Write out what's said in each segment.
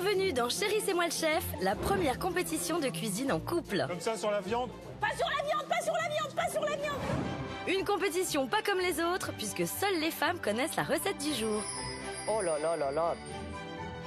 Bienvenue dans Chérie, c'est moi le chef, la première compétition de cuisine en couple. Comme ça sur la viande? Pas sur la viande, pas sur la viande, pas sur la viande. Une compétition pas comme les autres, puisque seules les femmes connaissent la recette du jour. Oh là là là là.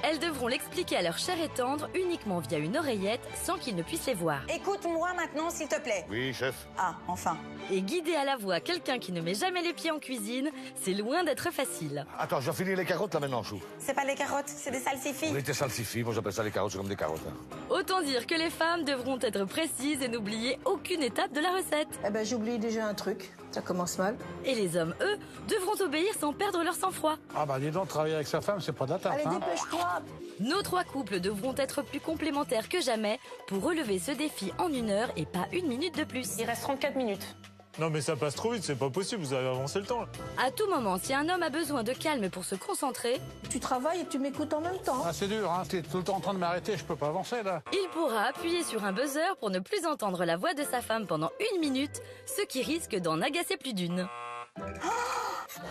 Elles devront l'expliquer à leur chair et tendre uniquement via une oreillette, sans qu'ils ne puissent les voir. Écoute-moi maintenant, s'il te plaît. Oui, chef. Ah, enfin. Et guider à la voix quelqu'un qui ne met jamais les pieds en cuisine, c'est loin d'être facile. Attends, je dois finir les carottes là maintenant, chou. C'est pas des carottes, c'est des salsifis. Oui, t'es salsifis, moi j'appelle ça les carottes, c'est comme des carottes. Hein. Autant dire que les femmes devront être précises et n'oublier aucune étape de la recette. Eh ben, j'ai oublié déjà un truc. Ça commence mal. Et les hommes, eux, devront obéir sans perdre leur sang-froid. Ah bah dis donc, travailler avec sa femme, c'est pas de la tarte, Allez, hein. dépêche-toi. Nos trois couples devront être plus complémentaires que jamais pour relever ce défi en 1 heure et pas 1 minute de plus. Il reste 34 minutes. Non mais ça passe trop vite, c'est pas possible, vous avez avancé le temps. À tout moment, si un homme a besoin de calme pour se concentrer, Tu travailles et tu m'écoutes en même temps. Ah c'est dur, hein, t'es tout le temps en train de m'arrêter, je peux pas avancer là. il pourra appuyer sur un buzzer pour ne plus entendre la voix de sa femme pendant 1 minute, ce qui risque d'en agacer plus d'une.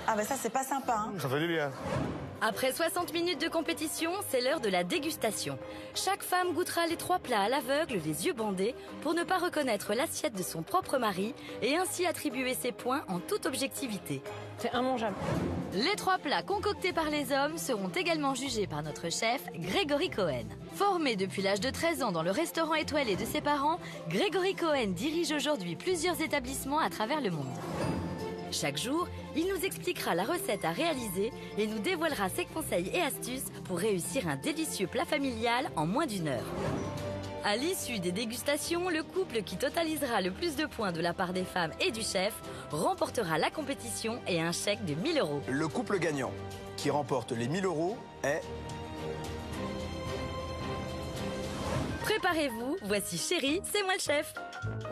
Ah bah ça, c'est pas sympa, hein. Ça fait du bien. Après 60 minutes de compétition, c'est l'heure de la dégustation. Chaque femme goûtera les 3 plats à l'aveugle, les yeux bandés, pour ne pas reconnaître l'assiette de son propre mari et ainsi attribuer ses points en toute objectivité. C'est immangeable. Les 3 plats concoctés par les hommes seront également jugés par notre chef, Grégory Cohen. Formé depuis l'âge de 13 ans dans le restaurant étoilé de ses parents, Grégory Cohen dirige aujourd'hui plusieurs établissements à travers le monde. Chaque jour, il nous expliquera la recette à réaliser et nous dévoilera ses conseils et astuces pour réussir un délicieux plat familial en moins d'1 heure. À l'issue des dégustations, le couple qui totalisera le plus de points de la part des femmes et du chef remportera la compétition et un chèque de 1 000 €. Le couple gagnant qui remporte les 1 000 € est... Préparez-vous, voici Chérie, c'est moi le chef.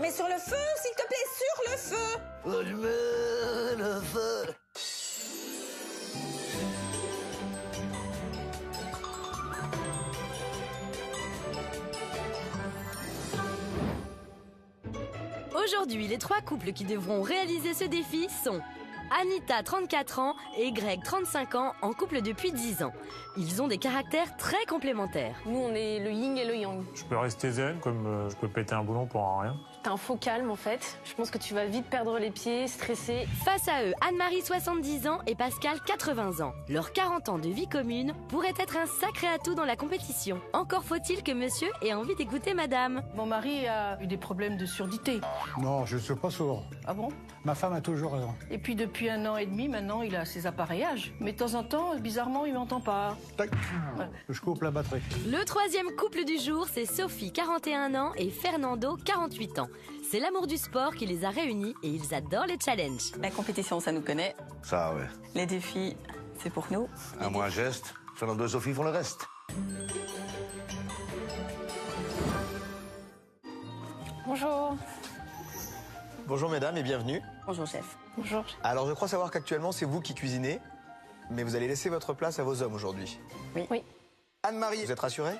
Mais sur le feu, s'il te plaît, sur le feu. Allumez le feu. Aujourd'hui, les 3 couples qui devront réaliser ce défi sont Anita, 34 ans, et Greg, 35 ans, en couple depuis 10 ans. Ils ont des caractères très complémentaires. Nous, on est le yin et le yang. Je peux rester zen, comme je peux péter un boulon pour rien. T'as un faux calme, en fait. Je pense que tu vas vite perdre les pieds, stresser. Face à eux, Anne-Marie, 70 ans, et Pascal, 80 ans. Leurs 40 ans de vie commune pourraient être un sacré atout dans la compétition. Encore faut-il que monsieur ait envie d'écouter madame. Mon mari a eu des problèmes de surdité. Non, je suis pas sourd. Ah bon? Ma femme a toujours raison. Et puis depuis 1 an et demi, maintenant, il a ses appareillages. Mais de temps en temps, bizarrement, il m'entend pas. Tac, je coupe la batterie. Le 3e couple du jour, c'est Sophie, 41 ans, et Fernando, 48 ans. C'est l'amour du sport qui les a réunis et ils adorent les challenges. La compétition, ça nous connaît. Ça, ouais. Les défis, c'est pour nous. À moi un geste, Fernando et Sophie font le reste. Bonjour. Bonjour mesdames et bienvenue. Bonjour, chef. Bonjour. Alors je crois savoir qu'actuellement c'est vous qui cuisinez, mais vous allez laisser votre place à vos hommes aujourd'hui. Oui. Anne-Marie, vous êtes rassurée?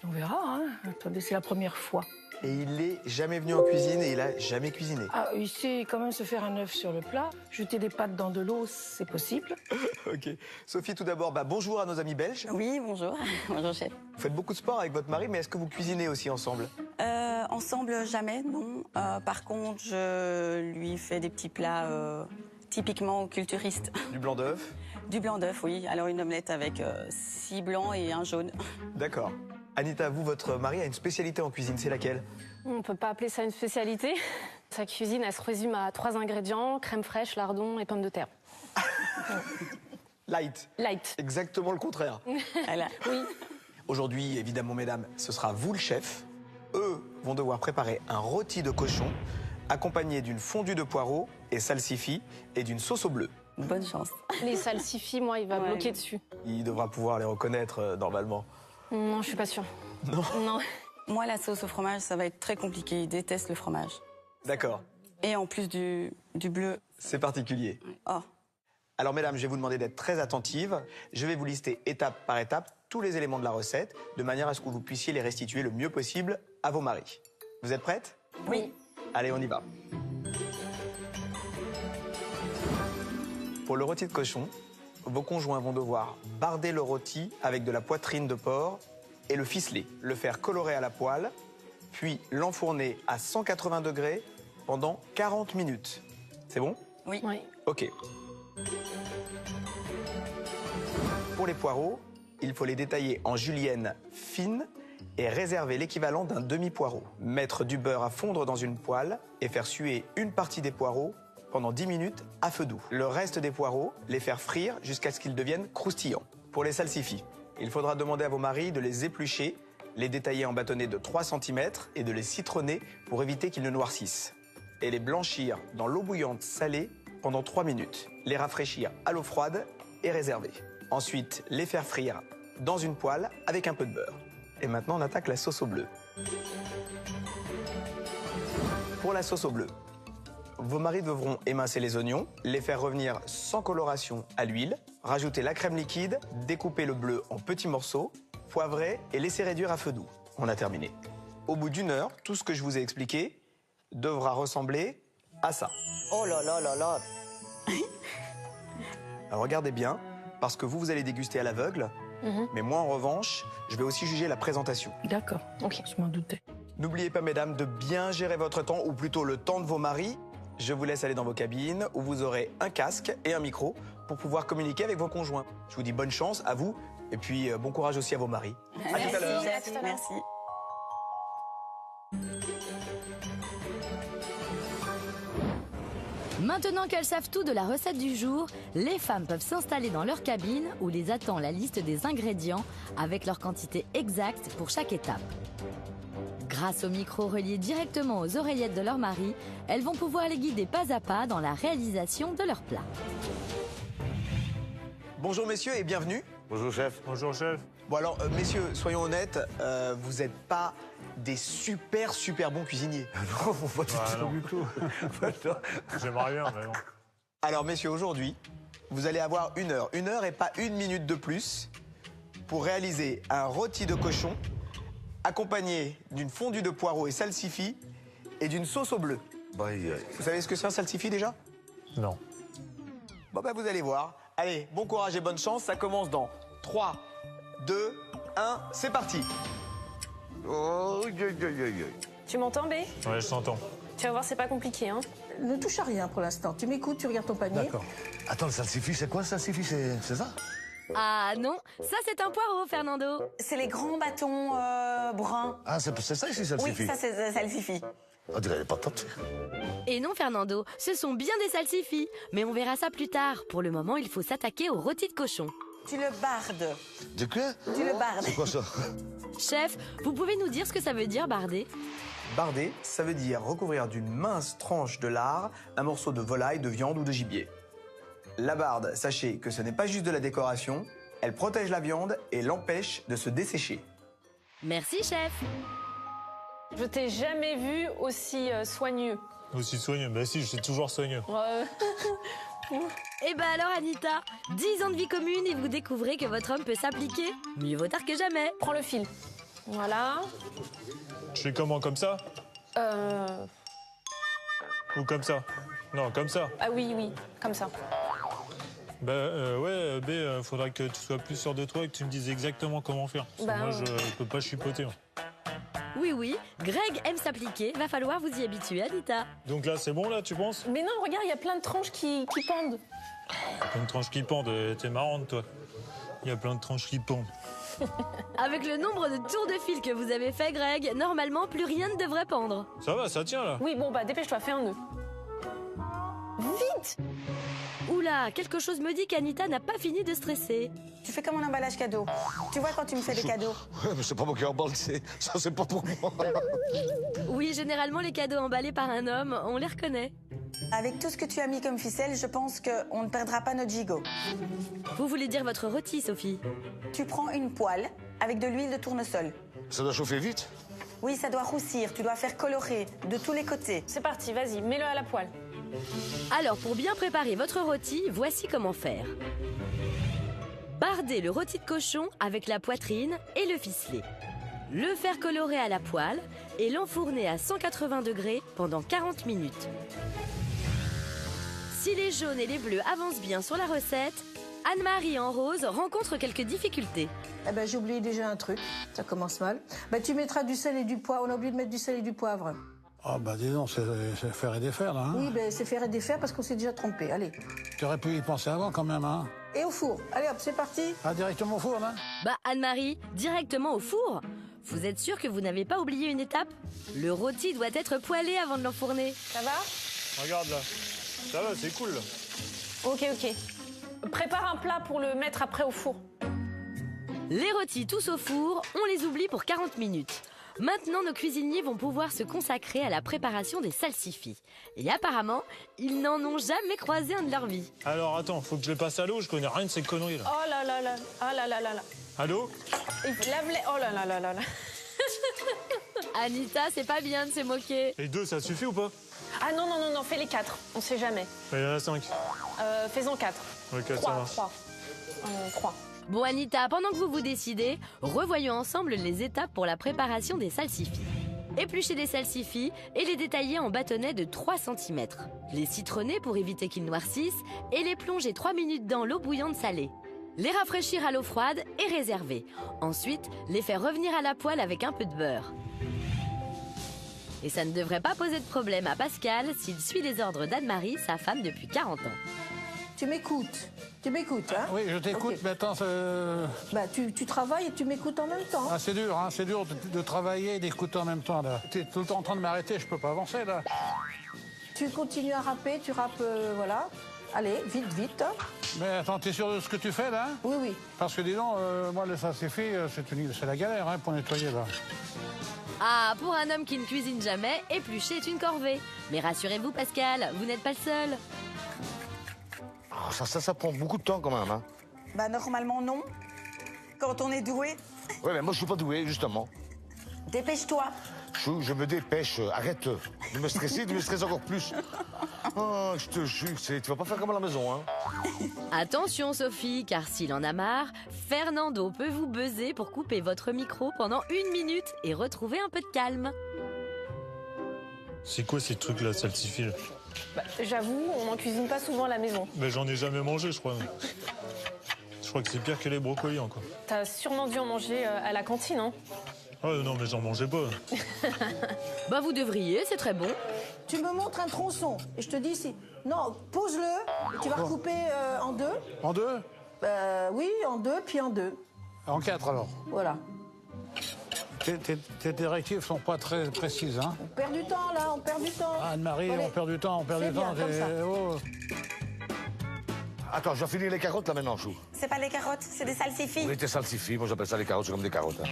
On verra, hein. Attendez, c'est la première fois. Et il est jamais venu en cuisine et il a jamais cuisiné. Ah, il sait quand même se faire un œuf sur le plat. Jeter des pâtes dans de l'eau, c'est possible. Ok. Sophie, tout d'abord, bonjour à nos amis belges. Oui, bonjour. Bonjour, chef. Vous faites beaucoup de sport avec votre mari, mais est-ce que vous cuisinez aussi ensemble? Ensemble, jamais, non. Par contre, je lui fais des petits plats typiquement culturistes. Du blanc d'œuf? Du blanc d'œuf, oui. Alors une omelette avec 6 blancs et un jaune. D'accord. Anita, vous, votre mari a une spécialité en cuisine, c'est laquelle? On peut pas appeler ça une spécialité. Sa cuisine, elle se résume à 3 ingrédients, crème fraîche, lardon et pommes de terre. Light. Light. Exactement le contraire. Voilà. Oui. Aujourd'hui, évidemment, mesdames, ce sera vous le chef. Eux vont devoir préparer un rôti de cochon, accompagné d'une fondue de poireaux et salsifis et d'une sauce au bleu. Bonne chance. Les salsifis, moi, il va bloquer dessus. Il devra pouvoir les reconnaître normalement. Non, je suis pas sûre. Non. Non. Moi, la sauce au fromage, ça va être très compliqué. Il déteste le fromage. D'accord. Et en plus du bleu. C'est particulier. Oh. Alors, mesdames, je vais vous demander d'être très attentives. Je vais vous lister étape par étape tous les éléments de la recette, de manière à ce que vous puissiez les restituer le mieux possible à vos maris. Vous êtes prêtes? Oui. Allez, on y va. Pour le rôti de cochon, vos conjoints vont devoir barder le rôti avec de la poitrine de porc et le ficeler, le faire colorer à la poêle, puis l'enfourner à 180 degrés pendant 40 minutes. C'est bon? Oui. Oui. Ok. Pour les poireaux, il faut les détailler en julienne fine et réserver l'équivalent d'un demi-poireau. Mettre du beurre à fondre dans une poêle et faire suer une partie des poireaux pendant 10 minutes à feu doux. Le reste des poireaux, les faire frire jusqu'à ce qu'ils deviennent croustillants. Pour les salsifis, il faudra demander à vos maris de les éplucher, les détailler en bâtonnets de 3 cm et de les citronner pour éviter qu'ils ne noircissent. Et les blanchir dans l'eau bouillante salée pendant 3 minutes. Les rafraîchir à l'eau froide et réserver. Ensuite, les faire frire dans une poêle avec un peu de beurre. Et maintenant, on attaque la sauce au bleu. Pour la sauce au bleu, vos maris devront émincer les oignons, les faire revenir sans coloration à l'huile, rajouter la crème liquide, découper le bleu en petits morceaux, poivrer et laisser réduire à feu doux. On a terminé. Au bout d'1 heure, tout ce que je vous ai expliqué devra ressembler à ça. Oh là là là là. Alors regardez bien, parce que vous allez déguster à l'aveugle, mais moi en revanche, je vais aussi juger la présentation. D'accord. Ok. Je m'en doutais. N'oubliez pas, mesdames, de bien gérer votre temps, ou plutôt le temps de vos maris. Je vous laisse aller dans vos cabines, où vous aurez un casque et un micro pour pouvoir communiquer avec vos conjoints. Je vous dis bonne chance à vous, et puis bon courage aussi à vos maris. À tout à l'heure. Chef, merci. Maintenant qu'elles savent tout de la recette du jour, les femmes peuvent s'installer dans leur cabine où les attend la liste des ingrédients avec leur quantité exacte pour chaque étape. Grâce au micro relié directement aux oreillettes de leur mari, elles vont pouvoir les guider pas à pas dans la réalisation de leur plat. Bonjour messieurs et bienvenue. Bonjour, chef. Bonjour, chef. Bon alors, messieurs, soyons honnêtes, vous n'êtes pas des super bons cuisiniers. Non, pas du Ah, tout. non, du tout. J'aimerais bien, mais non. Alors messieurs, aujourd'hui, vous allez avoir 1 heure. 1 heure et pas 1 minute de plus pour réaliser un rôti de cochon accompagné d'une fondue de poireaux et salsifis et d'une sauce au bleu. Aïe, aïe. Vous savez ce que c'est un salsifis déjà? Non. Bon bah vous allez voir. Allez, bon courage et bonne chance, ça commence dans 3, 2, 1, c'est parti. Oh, aïe, aïe, aïe, aïe. Tu m'entends, B? Ouais, je t'entends. Tu vas voir, c'est pas compliqué, hein. Ne touche à rien pour l'instant. Tu m'écoutes, tu regardes ton panier. D'accord. Attends, le salsifis, c'est quoi le salsifis? C'est ça? Ah non, ça c'est un poireau, Fernando. C'est les grands bâtons bruns. Ah, c'est ça ici, Oui, salsifis? ça c'est salsifis. On dirait les patates. Et non, Fernando, ce sont bien des salsifis. Mais on verra ça plus tard. Pour le moment, il faut s'attaquer au rôti de cochon. Tu le bardes. De quoi? Tu le bardes. C'est quoi ça? Chef, vous pouvez nous dire ce que ça veut dire, barder? Barder, ça veut dire recouvrir d'une mince tranche de lard un morceau de volaille, de viande ou de gibier. La barde, sachez que ce n'est pas juste de la décoration, elle protège la viande et l'empêche de se dessécher. Merci, chef. Je t'ai jamais vu aussi soigneux. Aussi soigneux. Bah si, je suis toujours soigneux. Eh ben alors, Anita, 10 ans de vie commune et vous découvrez que votre homme peut s'appliquer. Mieux vaut tard que jamais. Prends le fil. Voilà. Je fais comment, comme ça? Ou comme ça? Non, comme ça. Ah oui, comme ça. Bah ouais, B, faudra que tu sois plus sûr de toi et que tu me dises exactement comment faire. Parce que Bah, moi, je peux pas chipoter. Moi. Oui, Greg aime s'appliquer. Va falloir vous y habituer, Anita. Donc là, c'est bon, là, tu penses? Mais non, regarde, il y a plein de tranches qui pendent. Plein de tranches qui pendent. T'es marrante, toi. Il y a plein de tranches qui pendent. Avec le nombre de tours de fil que vous avez fait, Greg, normalement, plus rien ne devrait pendre. Ça va, ça tient, là. Oui, bon, bah dépêche-toi, fais un nœud. Vite! Oula, quelque chose me dit qu'Anita n'a pas fini de stresser. Tu fais comme un emballage cadeau. Tu vois quand tu me fais des cadeaux. Ouais, mais c'est pas moi qui emballe, ça c'est pas pour moi. Oui, généralement, les cadeaux emballés par un homme, on les reconnaît. Avec tout ce que tu as mis comme ficelle, je pense qu'on ne perdra pas notre gigot. Vous voulez dire votre rôti, Sophie? Tu prends une poêle avec de l'huile de tournesol. Ça doit chauffer vite. Oui, ça doit roussir, tu dois faire colorer de tous les côtés. C'est parti, vas-y, mets-le à la poêle. Alors, pour bien préparer votre rôti, voici comment faire. Bardez le rôti de cochon avec la poitrine et le ficeler. Le faire colorer à la poêle et l'enfourner à 180 degrés pendant 40 minutes. Si les jaunes et les bleus avancent bien sur la recette, Anne-Marie en rose rencontre quelques difficultés. Eh ben, j'ai oublié déjà un truc, ça commence mal. Ben, tu mettras du sel et du poivre, on a oublié de mettre du sel et du poivre. Ah bah dis donc, c'est faire et défaire là. Hein. Oui, ben, c'est faire et défaire parce qu'on s'est déjà trompé, allez. Tu aurais pu y penser avant quand même, hein. Et au four, allez hop, c'est parti. Ah, directement au four, là. Bah Anne-Marie, directement au four. Vous êtes sûr que vous n'avez pas oublié une étape? Le rôti doit être poêlé avant de l'enfourner. Ça va? Regarde là. Ça va, c'est cool là. Ok, ok. Prépare un plat pour le mettre après au four. Les rôtis tous au four, on les oublie pour 40 minutes. Maintenant, nos cuisiniers vont pouvoir se consacrer à la préparation des salsifis. Et apparemment, ils n'en ont jamais croisé un de leur vie. Alors attends, faut que je les passe à l'eau, je connais rien de ces conneries là. Oh là là là, ah là là là là. Allô? Lave-les, oh là là là là là. Anita, c'est pas bien de se moquer. Et 2, ça suffit ou pas? Ah non, non, non, non, fais les 4, on sait jamais. Il y en a 5. Fais-en 4. Ok, ça 3, marche. 3. Bon Anita, pendant que vous vous décidez, revoyons ensemble les étapes pour la préparation des salsifis. Éplucher les salsifis et les détailler en bâtonnets de 3 cm. Les citronner pour éviter qu'ils noircissent et les plonger 3 minutes dans l'eau bouillante salée. Les rafraîchir à l'eau froide et réserver. Ensuite, les faire revenir à la poêle avec un peu de beurre. Et ça ne devrait pas poser de problème à Pascal s'il suit les ordres d'Anne-Marie, sa femme depuis 40 ans. Tu m'écoutes, hein? Oui, je t'écoute, Ok. mais attends, Bah, tu travailles et tu m'écoutes en même temps. ah, c'est dur, hein, c'est dur de travailler et d'écouter en même temps, là. T'es tout le temps en train de m'arrêter, je peux pas avancer, là. Tu continues à râper, tu râpes, voilà. Allez, vite, vite. Hein. Mais attends, t'es sûr de ce que tu fais, là? Oui, oui. Parce que dis donc, moi, le salsifis, c'est la galère, hein, pour nettoyer, là. Ah, pour un homme qui ne cuisine jamais, éplucher est une corvée. Mais rassurez-vous Pascal, vous n'êtes pas le seul. Oh, ça prend beaucoup de temps quand même. Hein. Bah normalement non. Quand on est doué, Ouais, mais moi je suis pas doué, justement. dépêche-toi. Je me dépêche. Arrête de me stresser, de me stresser encore plus. Oh, je te jure, tu vas pas faire comme à la maison, hein. Attention Sophie, car s'il en a marre, Fernando peut vous buzzer pour couper votre micro pendant 1 minute et retrouver un peu de calme. C'est quoi ces trucs là, salsifis là? Bah, j'avoue, on n'en cuisine pas souvent à la maison. Mais j'en ai jamais mangé, je crois. Je crois que c'est pire que les brocolis encore. T'as sûrement dû en manger à la cantine, hein? Ah non, mais j'en mangeais pas. Bah vous devriez, c'est très bon. Tu me montres un tronçon et je te dis si... Non, pose-le, tu vas recouper en 2. En 2? Oui, en 2, puis en 2. En 4, alors. Voilà. Tes directives sont pas très précises, hein. On perd du temps, là, on perd du temps. Ah, Anne-Marie, Allez. on perd du temps, C'est bien, comme ça. Oh. Attends, je dois finir les carottes là maintenant, Chou. C'est pas les carottes, c'est des salsifis. Oui, tes salsifis, moi j'appelle ça les carottes, c'est comme des carottes. Hein.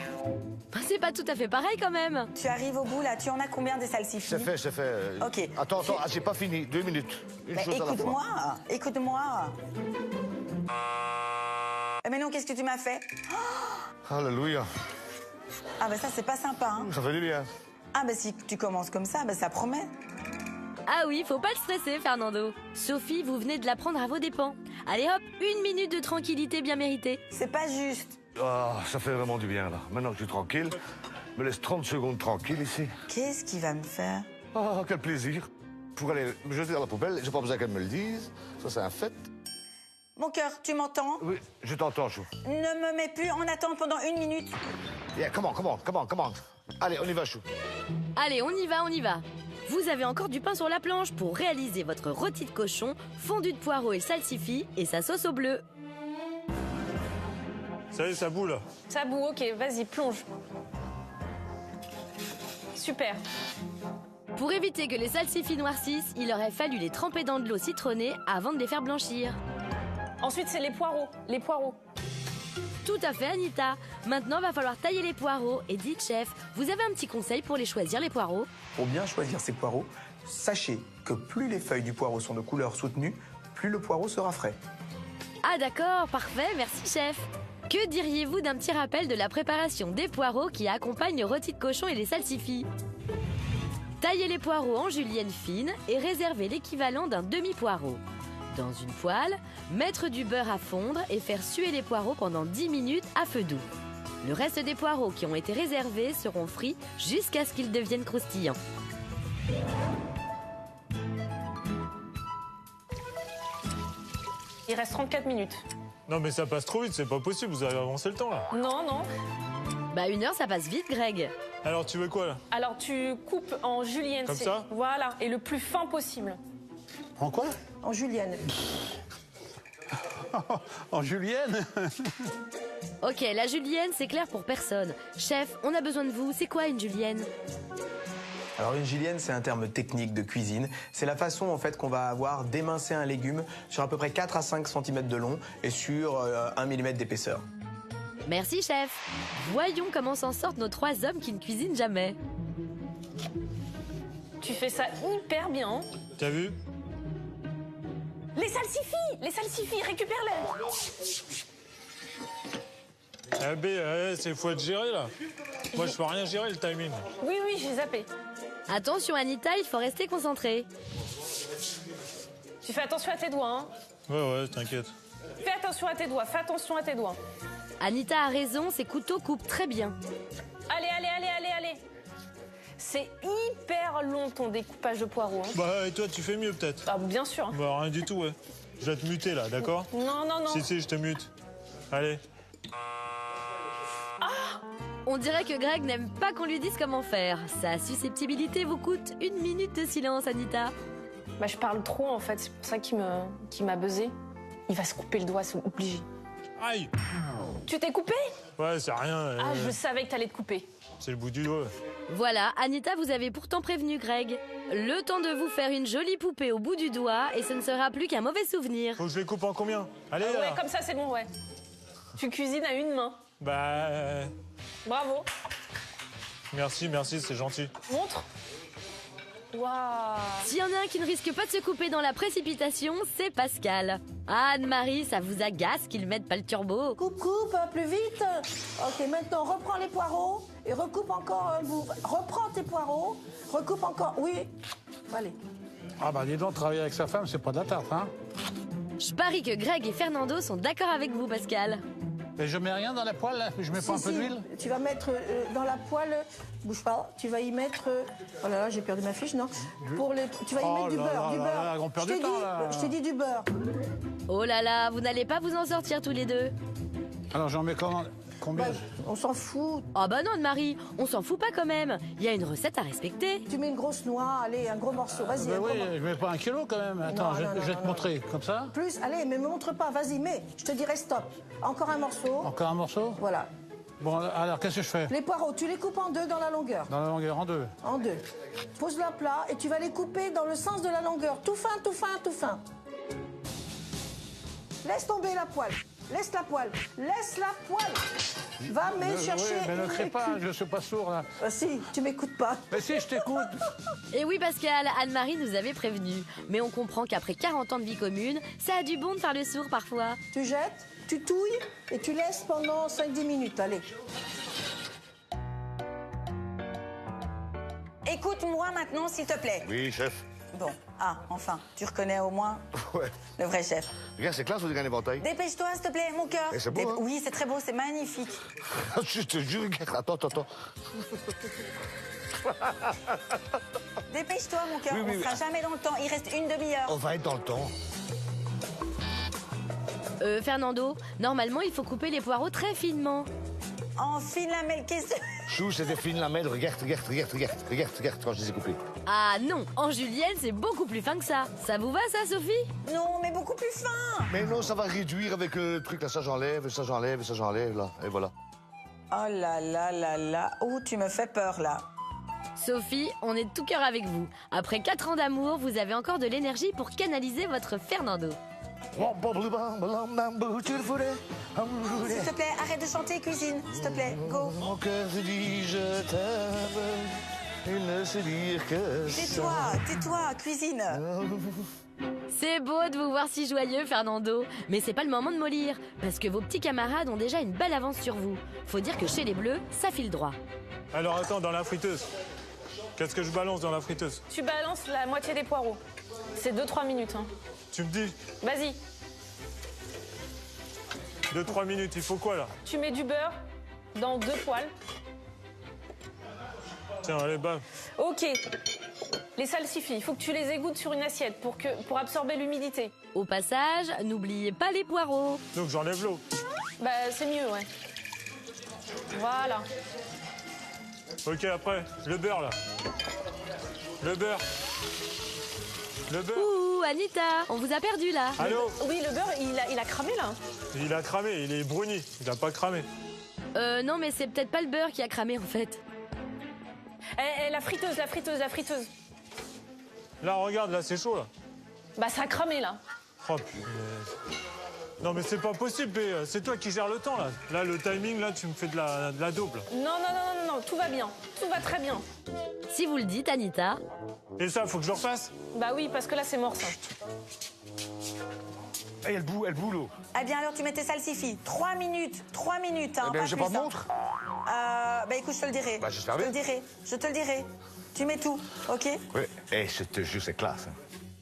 Bah, c'est pas tout à fait pareil quand même. Tu arrives au bout là, tu en as combien des salsifis? C'est fait, c'est fait. Ok. Attends, j'ai pas fini, 2 minutes. Une Mais chose à la fois. écoute-moi, écoute-moi. Mais non, qu'est-ce que tu m'as fait? Alléluia, Ah bah ça c'est pas sympa, hein. ça fait du bien. Ah bah si tu commences comme ça, bah ça promet. Ah oui, faut pas le stresser Fernando. Sophie, vous venez de l'apprendre à vos dépens. Allez hop, 1 minute de tranquillité bien méritée. C'est pas juste. Ah, ça fait vraiment du bien là. Maintenant que je suis tranquille, me laisse 30 secondes tranquille ici. Qu'est-ce qu'il va me faire? Ah, quel plaisir. Pour aller me jeter dans la poubelle, j'ai pas besoin qu'elle me le dise. Ça, c'est un fait. Mon cœur, tu m'entends? Oui, je t'entends, Chou. Ne me mets plus en attente pendant 1 minute. Yeah, comment. Allez, on y va, Chou. Allez, on y va, on y va. Vous avez encore du pain sur la planche pour réaliser votre rôti de cochon, fondu de poireaux et salsifis et sa sauce au bleu. Ça y est, ça bout là. Ça bout, ok, vas-y, plonge. Super. Pour éviter que les salsifis noircissent, il aurait fallu les tremper dans de l'eau citronnée avant de les faire blanchir. Ensuite, c'est les poireaux. Les poireaux. Tout à fait Anita. Maintenant, va falloir tailler les poireaux. Et dites chef, vous avez un petit conseil pour les choisir les poireaux? Pour bien choisir ces poireaux, sachez que plus les feuilles du poireau sont de couleur soutenue, plus le poireau sera frais. Ah d'accord, parfait, merci chef. Que diriez-vous d'un petit rappel de la préparation des poireaux qui accompagne le rôti de cochon et les salsifis? Taillez les poireaux en julienne fine et réservez l'équivalent d'un demi-poireau. Dans une poêle, mettre du beurre à fondre et faire suer les poireaux pendant 10 minutes à feu doux. Le reste des poireaux qui ont été réservés seront frits jusqu'à ce qu'ils deviennent croustillants. Il reste 34 minutes. Non, mais ça passe trop vite, c'est pas possible, vous avez avancé le temps, là. Non, non. Bah 1 heure, ça passe vite, Greg. Alors, tu veux quoi, là? Alors tu coupes en julienne. Comme ça? Voilà, et le plus fin possible. En quoi? En julienne. En julienne? Ok, la julienne, c'est clair pour personne. Chef, on a besoin de vous. C'est quoi une julienne? Alors une julienne, c'est un terme technique de cuisine. C'est la façon en fait qu'on va avoir d'émincer un légume sur à peu près 4 à 5 cm de long et sur 1 mm d'épaisseur. Merci, chef. Voyons comment s'en sortent nos 3 hommes qui ne cuisinent jamais. Tu fais ça hyper bien. T'as vu? Les salsifis, récupère-les. Eh B, c'est faut être géré, là. Moi, je peux rien gérer, le timing. Oui, j'ai zappé. Attention, Anita, il faut rester concentré. Tu fais attention à tes doigts, hein. Ouais, t'inquiète. Fais attention à tes doigts, fais attention à tes doigts. Anita a raison, ces couteaux coupent très bien. Allez. C'est hyper long ton découpage de poireaux. Hein. Bah, et toi, tu fais mieux, peut-être? Ah, bien sûr. Bah, rien du tout, ouais. Je vais te muter, là, d'accord? Non. Si, je te mute. Allez. On dirait que Greg n'aime pas qu'on lui dise comment faire. Sa susceptibilité vous coûte 1 minute de silence, Anita. Bah, je parle trop en fait, c'est pour ça qu'il m'a buzzé. Il va se couper le doigt, c'est obligé. Aïe! Tu t'es coupé? Ouais, c'est rien. Ah, je savais que t'allais te couper. C'est le bout du doigt. Voilà, Anita, vous avez pourtant prévenu Greg. Le temps de vous faire une jolie poupée au bout du doigt et ce ne sera plus qu'un mauvais souvenir. Faut que je les coupe en combien? Allez, Ah ouais, là. comme ça c'est bon, ouais. Tu cuisines à une main. Bah... Bravo. Merci, c'est gentil. Montre. Waouh. S'il y en a un qui ne risque pas de se couper dans la précipitation, c'est Pascal. Anne-Marie, ça vous agace qu'ils mettent pas le turbo? Coupe, plus vite. Ok, maintenant reprends les poireaux et recoupe encore un bout. Reprends tes poireaux, recoupe encore. Oui. Allez. Ah bah dis donc, travailler avec sa femme, c'est pas de la tarte, hein. Je parie que Greg et Fernando sont d'accord avec vous, Pascal. Et je mets rien dans la poêle, là? Je mets pas un peu d'huile? Tu vas mettre dans la poêle, bouge pas, tu vas y mettre. Oh là là, j'ai perdu ma fiche, non? Tu vas y mettre du beurre, du beurre. On perd du temps, là. Je t'ai dit du beurre. Oh là là, vous n'allez pas vous en sortir tous les deux. Alors j'en mets combien? On s'en fout. Oh bah non, Anne-Marie, on s'en fout pas quand même. Il y a une recette à respecter. Tu mets une grosse noix, allez, un gros morceau, vas-y. Ben un oui, gros morceau. je mets pas 1 kilo quand même. Attends, Non, je vais te montrer, comme ça. Plus, allez, mais me montre pas, vas-y, mets. Je te dirai stop. Encore un morceau. Encore un morceau? Voilà. Bon, alors qu'est-ce que je fais? Les poireaux, tu les coupes en deux dans la longueur. Dans la longueur, en deux. En deux. Pose-le à plat et tu vas les couper dans le sens de la longueur. Tout fin, tout fin, tout fin. Laisse tomber la poêle. Laisse la poêle. Laisse la poêle. Va me chercher. Oui, mais ne une crée pas, écu. je suis pas sourd là. Ah, si, tu m'écoutes pas. Mais si, je t'écoute. Et oui, Pascal, Anne-Marie nous avait prévenu. Mais on comprend qu'après 40 ans de vie commune, ça a du bon de faire le sourd parfois. Tu jettes, tu touilles et tu laisses pendant 5-10 minutes. Allez. Écoute-moi maintenant, s'il te plaît. Oui, chef. Bon, enfin, tu reconnais au moins Ouais. le vrai chef. Regarde, c'est classe, on dirait un éventail. Dépêche-toi, s'il te plaît, mon cœur. Et c'est beau, hein? Oui, c'est très beau, c'est magnifique. Je te jure, regarde, attends. Dépêche-toi, mon cœur, Oui, on sera jamais dans le temps. Il reste une demi-heure. On va être dans le temps. Fernando, normalement, il faut couper les poireaux très finement. En fine lamelle, qu'est-ce que... Chou, c'est des fines lamelles, regarde quand je les ai coupées. Ah non, en julienne, c'est beaucoup plus fin que ça. Ça vous va, ça, Sophie? Non, mais beaucoup plus fin. Mais non, ça va réduire avec le truc, là, ça j'enlève, là, et voilà. Oh là là là là. Oh, tu me fais peur, là. Sophie, on est de tout cœur avec vous. Après 4 ans d'amour, vous avez encore de l'énergie pour canaliser votre Fernando. S'il te plaît, arrête de chanter, cuisine. S'il te plaît, go. Mon cœur se dit je t'aime, il ne se dire que Tais-toi, cuisine. C'est beau de vous voir si joyeux, Fernando. Mais c'est pas le moment de mollir, parce que vos petits camarades ont déjà une belle avance sur vous. Faut dire que chez les Bleus, ça file droit. Alors attends, dans la friteuse. Qu'est-ce que je balance dans la friteuse? Tu balances la moitié des poireaux. C'est 2-3 minutes. Hein. Tu me dis, Vas-y. 2-3 minutes, il faut quoi là? Tu mets du beurre dans 2 poêles. Tiens, allez, bam. Ok. Les salsifis, il faut que tu les égouttes sur une assiette pour absorber l'humidité. Au passage, n'oubliez pas les poireaux. Donc j'enlève l'eau. Bah, c'est mieux, ouais. Voilà. Ok, après, le beurre là. Le beurre. Le beurre. Ouh, Anita, on vous a perdu là. Allô? Oui, le beurre, il a cramé, là. Il a cramé, il est bruni. Il a pas cramé. Non, mais c'est peut-être pas le beurre qui a cramé en fait. La friteuse. Là, regarde, là, c'est chaud là. Bah, ça a cramé, là. Oh, punaise. Non, mais c'est pas possible, Bé. C'est toi qui gères le temps là. Là, le timing, là, tu me fais de la double. Non, tout va bien. Tout va très bien. Si vous le dites, Anita. Et ça, faut que je le refasse? Bah oui, parce que là, c'est mort, ça. Hey, elle bout l'eau. Eh bien, alors, tu mets tes salsifis. 3 minutes. 3 minutes, hein, Eh ben, pas j'ai plus, pas de hein. montre. Bah, écoute, je te le dirai. Bah, j'espère Je te le bien. dirai. Je te le dirai. Tu mets tout, OK? Oui, je te jure, c'est classe. Hein.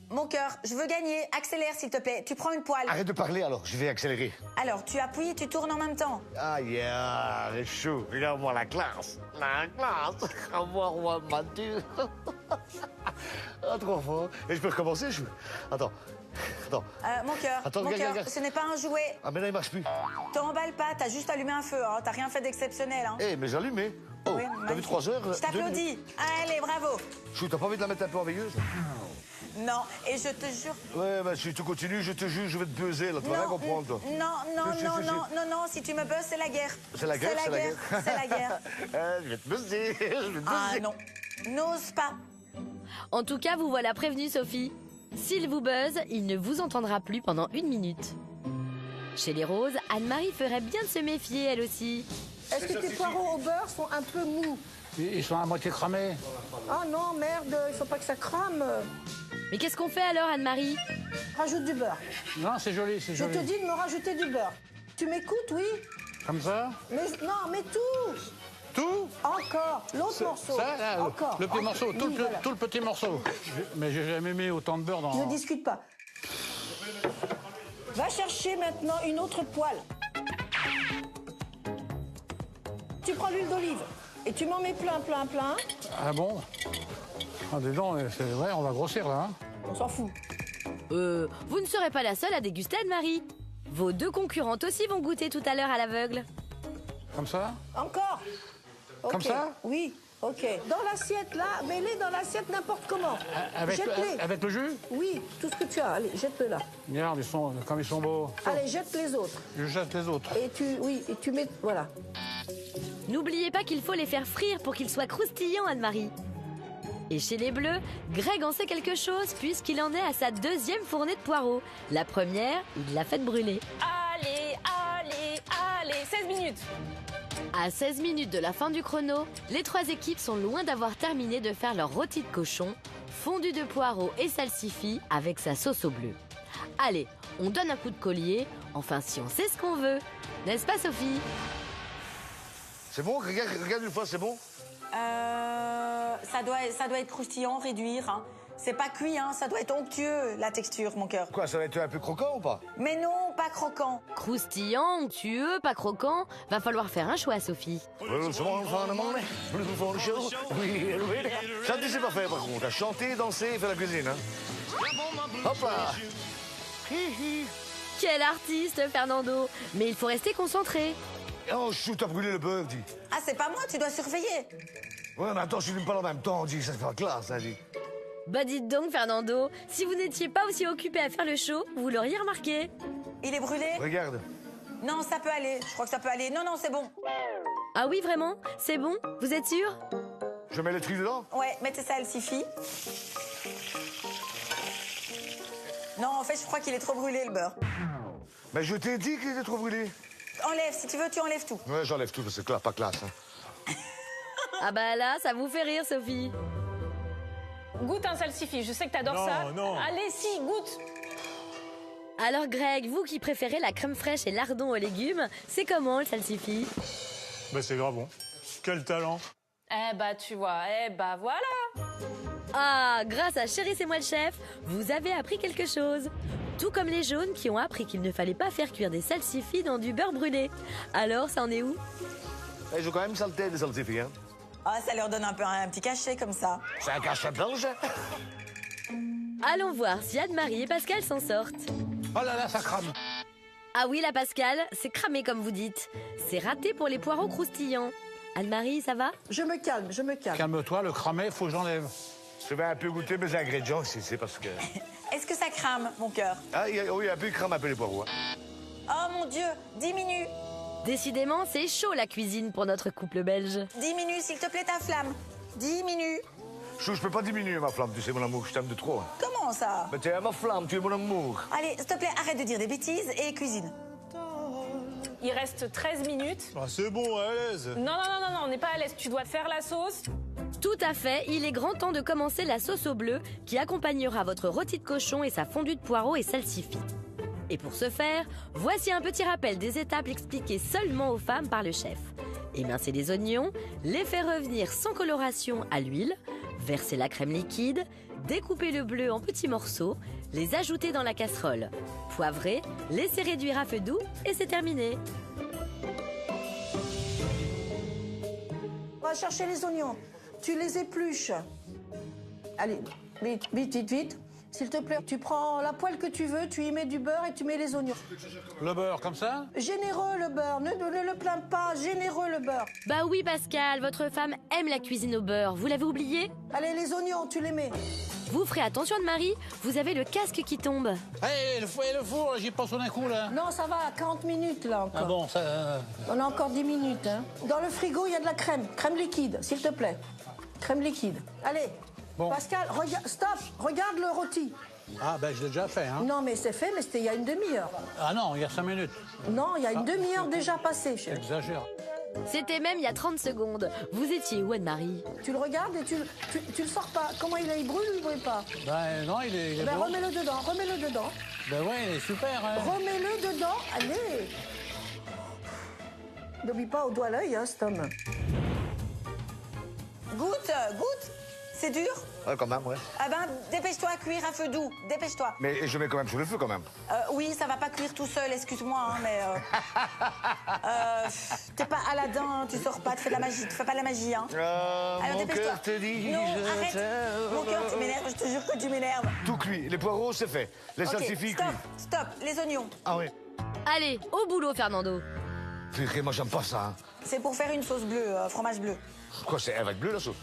Mon cœur, je veux gagner. Accélère, s'il te plaît. Tu prends une poêle. Arrête de parler alors, je vais accélérer. Alors, tu appuies et tu tournes en même temps. Ah, yeah, c'est chaud. Regarde-moi la classe. La classe. Regarde-moi Mathieu. Ah, trop fort. Et je peux recommencer? Attends. Mon cœur, Attends, regarde. ce n'est pas un jouet. Ah, mais là, il marche plus. T'emballes pas, t'as juste allumé un feu. Hein. T'as rien fait d'exceptionnel. Hein. Eh, mais j'ai allumé. Oh, Oui, t'as vu magnifique. 3 heures? Je 2 minutes. t'applaudis. Allez, bravo. Chou, t'as pas envie de la mettre un peu en veilleuse? Non, et je te jure... Ouais, mais si tu continues, je te jure, je vais te buzzer, là. Tu vas rien comprendre, toi. Non, si tu me buzz, c'est la guerre. C'est la guerre, C'est la guerre. Je vais te buzzer, je vais te Ah buzzer. non, n'ose pas. En tout cas, vous voilà prévenue, Sophie. S'il vous buzz, il ne vous entendra plus pendant 1 minute. Chez les roses, Anne-Marie ferait bien de se méfier, elle aussi. Est-ce que tes poireaux au beurre sont un peu mous? Ils sont à moitié cramés. Ah non, merde, il faut pas que ça crame. Mais qu'est-ce qu'on fait alors, Anne-Marie? Rajoute du beurre. Non, c'est joli, c'est Je joli. te dis de me rajouter du beurre. Tu m'écoutes, oui? Comme ça? Mais non, mais tout. Tout? Encore. L'autre morceau. Ça, là, Encore. le petit morceau, Oui, tout, voilà. tout le petit morceau. Mais j'ai jamais mis autant de beurre dans... Ne discute pas. Va chercher maintenant une autre poêle. Tu prends l'huile d'olive et tu m'en mets plein. Ah bon? Ah, dis donc, ouais, on va grossir, là. Hein. On s'en fout. Vous ne serez pas la seule à déguster, Anne-Marie. Vos 2 concurrentes aussi vont goûter tout à l'heure à l'aveugle. Comme ça? Encore. Ok. Comme ça? Oui. Ok. Dans l'assiette, là, mets-les dans l'assiette n'importe comment. Jette-les. Avec le jus? Oui, tout ce que tu as. Allez, jette-le là. Regarde, comme ils sont beaux. Allez, jette les autres. Je jette les autres. Et tu mets... Voilà. N'oubliez pas qu'il faut les faire frire pour qu'ils soient croustillants, Anne-Marie. Et chez les bleus, Greg en sait quelque chose puisqu'il en est à sa 2e fournée de poireaux. La première, il l'a faite brûler. Allez, 16 minutes. À 16 minutes de la fin du chrono, les 3 équipes sont loin d'avoir terminé de faire leur rôti de cochon, fondu de poireaux et salsifis avec sa sauce au bleu. Allez, on donne un coup de collier, enfin si on sait ce qu'on veut. N'est-ce pas, Sophie? C'est bon? Regarde une fois, c'est bon? Ça doit être croustillant, réduire. Hein. C'est pas cuit, hein. Ça doit être onctueux, la texture, mon cœur. Quoi, ça va être un peu croquant ou pas? Mais non, pas croquant. Croustillant, onctueux, pas croquant, va falloir faire un choix, Sophie. Ça, tu sais pas faire, par contre. À chanter, danser et faire la cuisine, hein. Hop là. Quel artiste, Fernando! Mais il faut rester concentré. Oh, chou, t'as brûlé le beurre, dis. Ah, c'est pas moi, tu dois surveiller. Ouais, mais attends, je n'aime pas en même temps, dis. Ça fait pas classe, hein, dis. Bah dites donc, Fernando, si vous n'étiez pas aussi occupé à faire le show, vous l'auriez remarqué. Il est brûlé? Regarde. Non, ça peut aller. Je crois que ça peut aller. Non, c'est bon. Ah oui, vraiment? C'est bon? Vous êtes sûr? Je mets le truc dedans? Ouais, mettez ça, elle suffit. Non, en fait, je crois qu'il est trop brûlé, le beurre. Mais je t'ai dit qu'il était trop brûlé. Enlève, si tu veux, tu enlèves tout. Ouais, j'enlève tout, parce que c'est pas classe, hein. Ah bah là, ça vous fait rire, Sophie. Goûte un salsifis, je sais que t'adores Non, ça. non. Allez, si, goûte. Alors Greg, vous qui préférez la crème fraîche et lardon aux légumes, c'est comment le salsifis? Bah c'est grave bon. Quel talent. Eh bah, tu vois, voilà. Ah, grâce à Chérie, c'est moi le chef, vous avez appris quelque chose. Tout comme les jaunes qui ont appris qu'il ne fallait pas faire cuire des salsifis dans du beurre brûlé. Alors, ça en est où? Ils ont quand même saleté, des salsifis, hein. Ah, ça leur donne un peu un petit cachet comme ça. C'est un cachet belge. Allons voir si Anne-Marie et Pascal s'en sortent. Oh là là, ça crame. Ah oui, la Pascal, c'est cramé comme vous dites. C'est raté pour les poireaux croustillants. Anne-Marie, ça va? Je me calme, je me calme. Calme-toi, le cramé, faut que j'enlève. Je vais un peu goûter mes ingrédients, si c'est parce que... Est-ce que ça crame, mon cœur? Ah, oui, un peu, il crame un peu les poireaux. Oh mon Dieu, diminue. Décidément, c'est chaud la cuisine pour notre couple belge. Diminue, s'il te plaît, ta flamme. Diminue. Chou, je peux pas diminuer ma flamme, tu sais, mon amour, je t'aime de trop. Comment ça? Mais tu es ma flamme, tu es mon amour. Allez, s'il te plaît, arrête de dire des bêtises et cuisine. Il reste 13 minutes. Ah, c'est bon, à l'aise. Non, on n'est pas à l'aise. Tu dois faire la sauce. Tout à fait, il est grand temps de commencer la sauce au bleu qui accompagnera votre rôti de cochon et sa fondue de poireaux et salsifis. Et pour ce faire, voici un petit rappel des étapes expliquées seulement aux femmes par le chef. Émincer les oignons, les faire revenir sans coloration à l'huile, verser la crème liquide, découper le bleu en petits morceaux, les ajouter dans la casserole, poivrer, laisser réduire à feu doux et c'est terminé. On va chercher les oignons. Tu les épluches. Allez, vite, vite, vite, vite. S'il te plaît, tu prends la poêle que tu veux, tu y mets du beurre et tu mets les oignons. Le beurre, comme ça? Généreux le beurre, ne le plains pas, généreux le beurre. Bah oui Pascal, votre femme aime la cuisine au beurre, vous l'avez oublié? Allez, les oignons, tu les mets. Vous ferez attention Anne-Marie, vous avez le casque qui tombe. Hé, le four, j'y pense d'un coup, là. Non, ça va, 40 minutes là encore. Ah bon, ça... On a encore 10 minutes. Hein. Dans le frigo, il y a de la crème. Crème liquide, s'il te plaît. Crème liquide. Allez, Bon. Pascal, stop, regarde le rôti. Ah, ben, je l'ai déjà fait, hein. Non, mais c'est fait, mais c'était il y a une demi-heure. Ah non, il y a 5 minutes. Non, il y a une demi-heure déjà passée, chérie. Exagère. C'était même il y a 30 secondes. Vous étiez où Anne-Marie? Tu le regardes et tu le sors pas. Comment il est? Il brûle ou il brûle pas? Ben non, il est Ben bon. remets-le dedans, remets-le dedans. Ben ouais, il est super, hein. Remets-le dedans, allez. N'oublie pas au doigt l'œil, hein, cet homme. Goûte, goûte. C'est dur? Ouais, quand même, ouais. Ah ben, dépêche-toi à cuire à feu doux. Dépêche-toi. Mais je mets quand même sous le feu, quand même. Oui, ça va pas cuire tout seul, excuse-moi, hein, mais... t'es pas Aladdin, tu sors pas, tu fais de la magie, tu fais pas de la magie, hein. Alors Mon dépêche-toi. cœur te dit, Non, je arrête. t'aime. Mon cœur, tu m'énerves, je te jure que tu m'énerves. Tout cuit. Les poireaux, c'est fait. Les Ok, salsifis stop, cuits. stop, les oignons. Ah oui. Allez, au boulot Fernando. Purée, moi, j'aime pas ça, hein. C'est pour faire une sauce bleue, fromage bleu. Quoi, elle va être bleue, la sauce?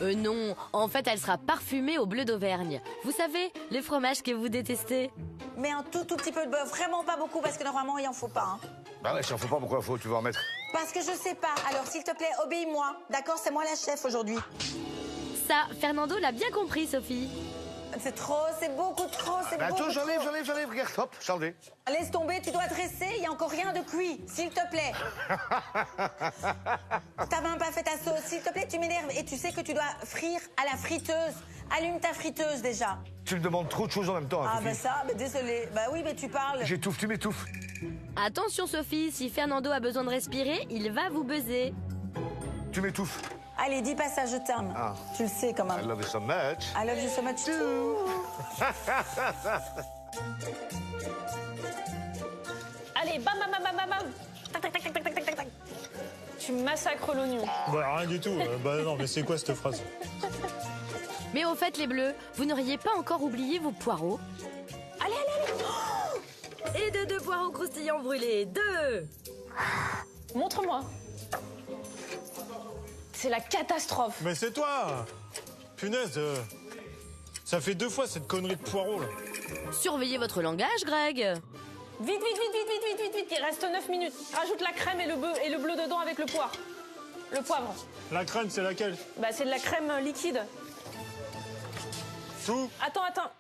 Non, en fait elle sera parfumée au bleu d'Auvergne. Vous savez, le fromage que vous détestez. Mais un tout petit peu de beurre, vraiment pas beaucoup, parce que normalement, il en faut pas, hein. Bah ouais, si on faut pas, pourquoi tu vas en mettre? Parce que je sais pas, alors s'il te plaît, obéis-moi. D'accord, c'est moi la chef aujourd'hui. Ça, Fernando l'a bien compris Sophie. C'est trop, c'est beaucoup trop, c'est Bah, beaucoup attends, trop. j'enlève, regarde, hop, j'ai enlevé. Laisse tomber, tu dois dresser, il y a encore rien de cuit, s'il te plaît. T'as même pas fait ta sauce, s'il te plaît, tu m'énerves. Et tu sais que tu dois frire à la friteuse. Allume ta friteuse déjà. Tu me demandes trop de choses en même temps, hein, Ah Fifi. bah ça, bah désolé. Bah oui, mais tu parles. J'étouffe, tu m'étouffes. Attention Sophie, si Fernando a besoin de respirer, il va vous buzzer. Tu m'étouffes. Allez, dis pas ça, je t'aime. Ah. Tu le sais quand I même. love you so much. I love you so much too. Allez, bam, bam, bam, bam, bam, bam. Tac, tac, tac, tac, tac, tac, tac, tac. Tu massacres l'oignon. Bah, rien du tout. Bah non, mais c'est quoi cette phrase? Mais au fait les bleus, vous n'auriez pas encore oublié vos poireaux? Allez, allez, allez. Et de 2 poireaux croustillants brûlés, 2. Montre-moi. C'est la catastrophe. Mais c'est toi! Punaise, ça fait 2 fois cette connerie de poireaux, là. Surveillez votre langage Greg. Vite, vite, vite, vite, vite, vite, vite, vite. Il reste 9 minutes. Rajoute la crème et le bleu dedans avec le poivre. Le poivre. La crème, c'est laquelle? Bah, c'est de la crème liquide. Tout? Attends.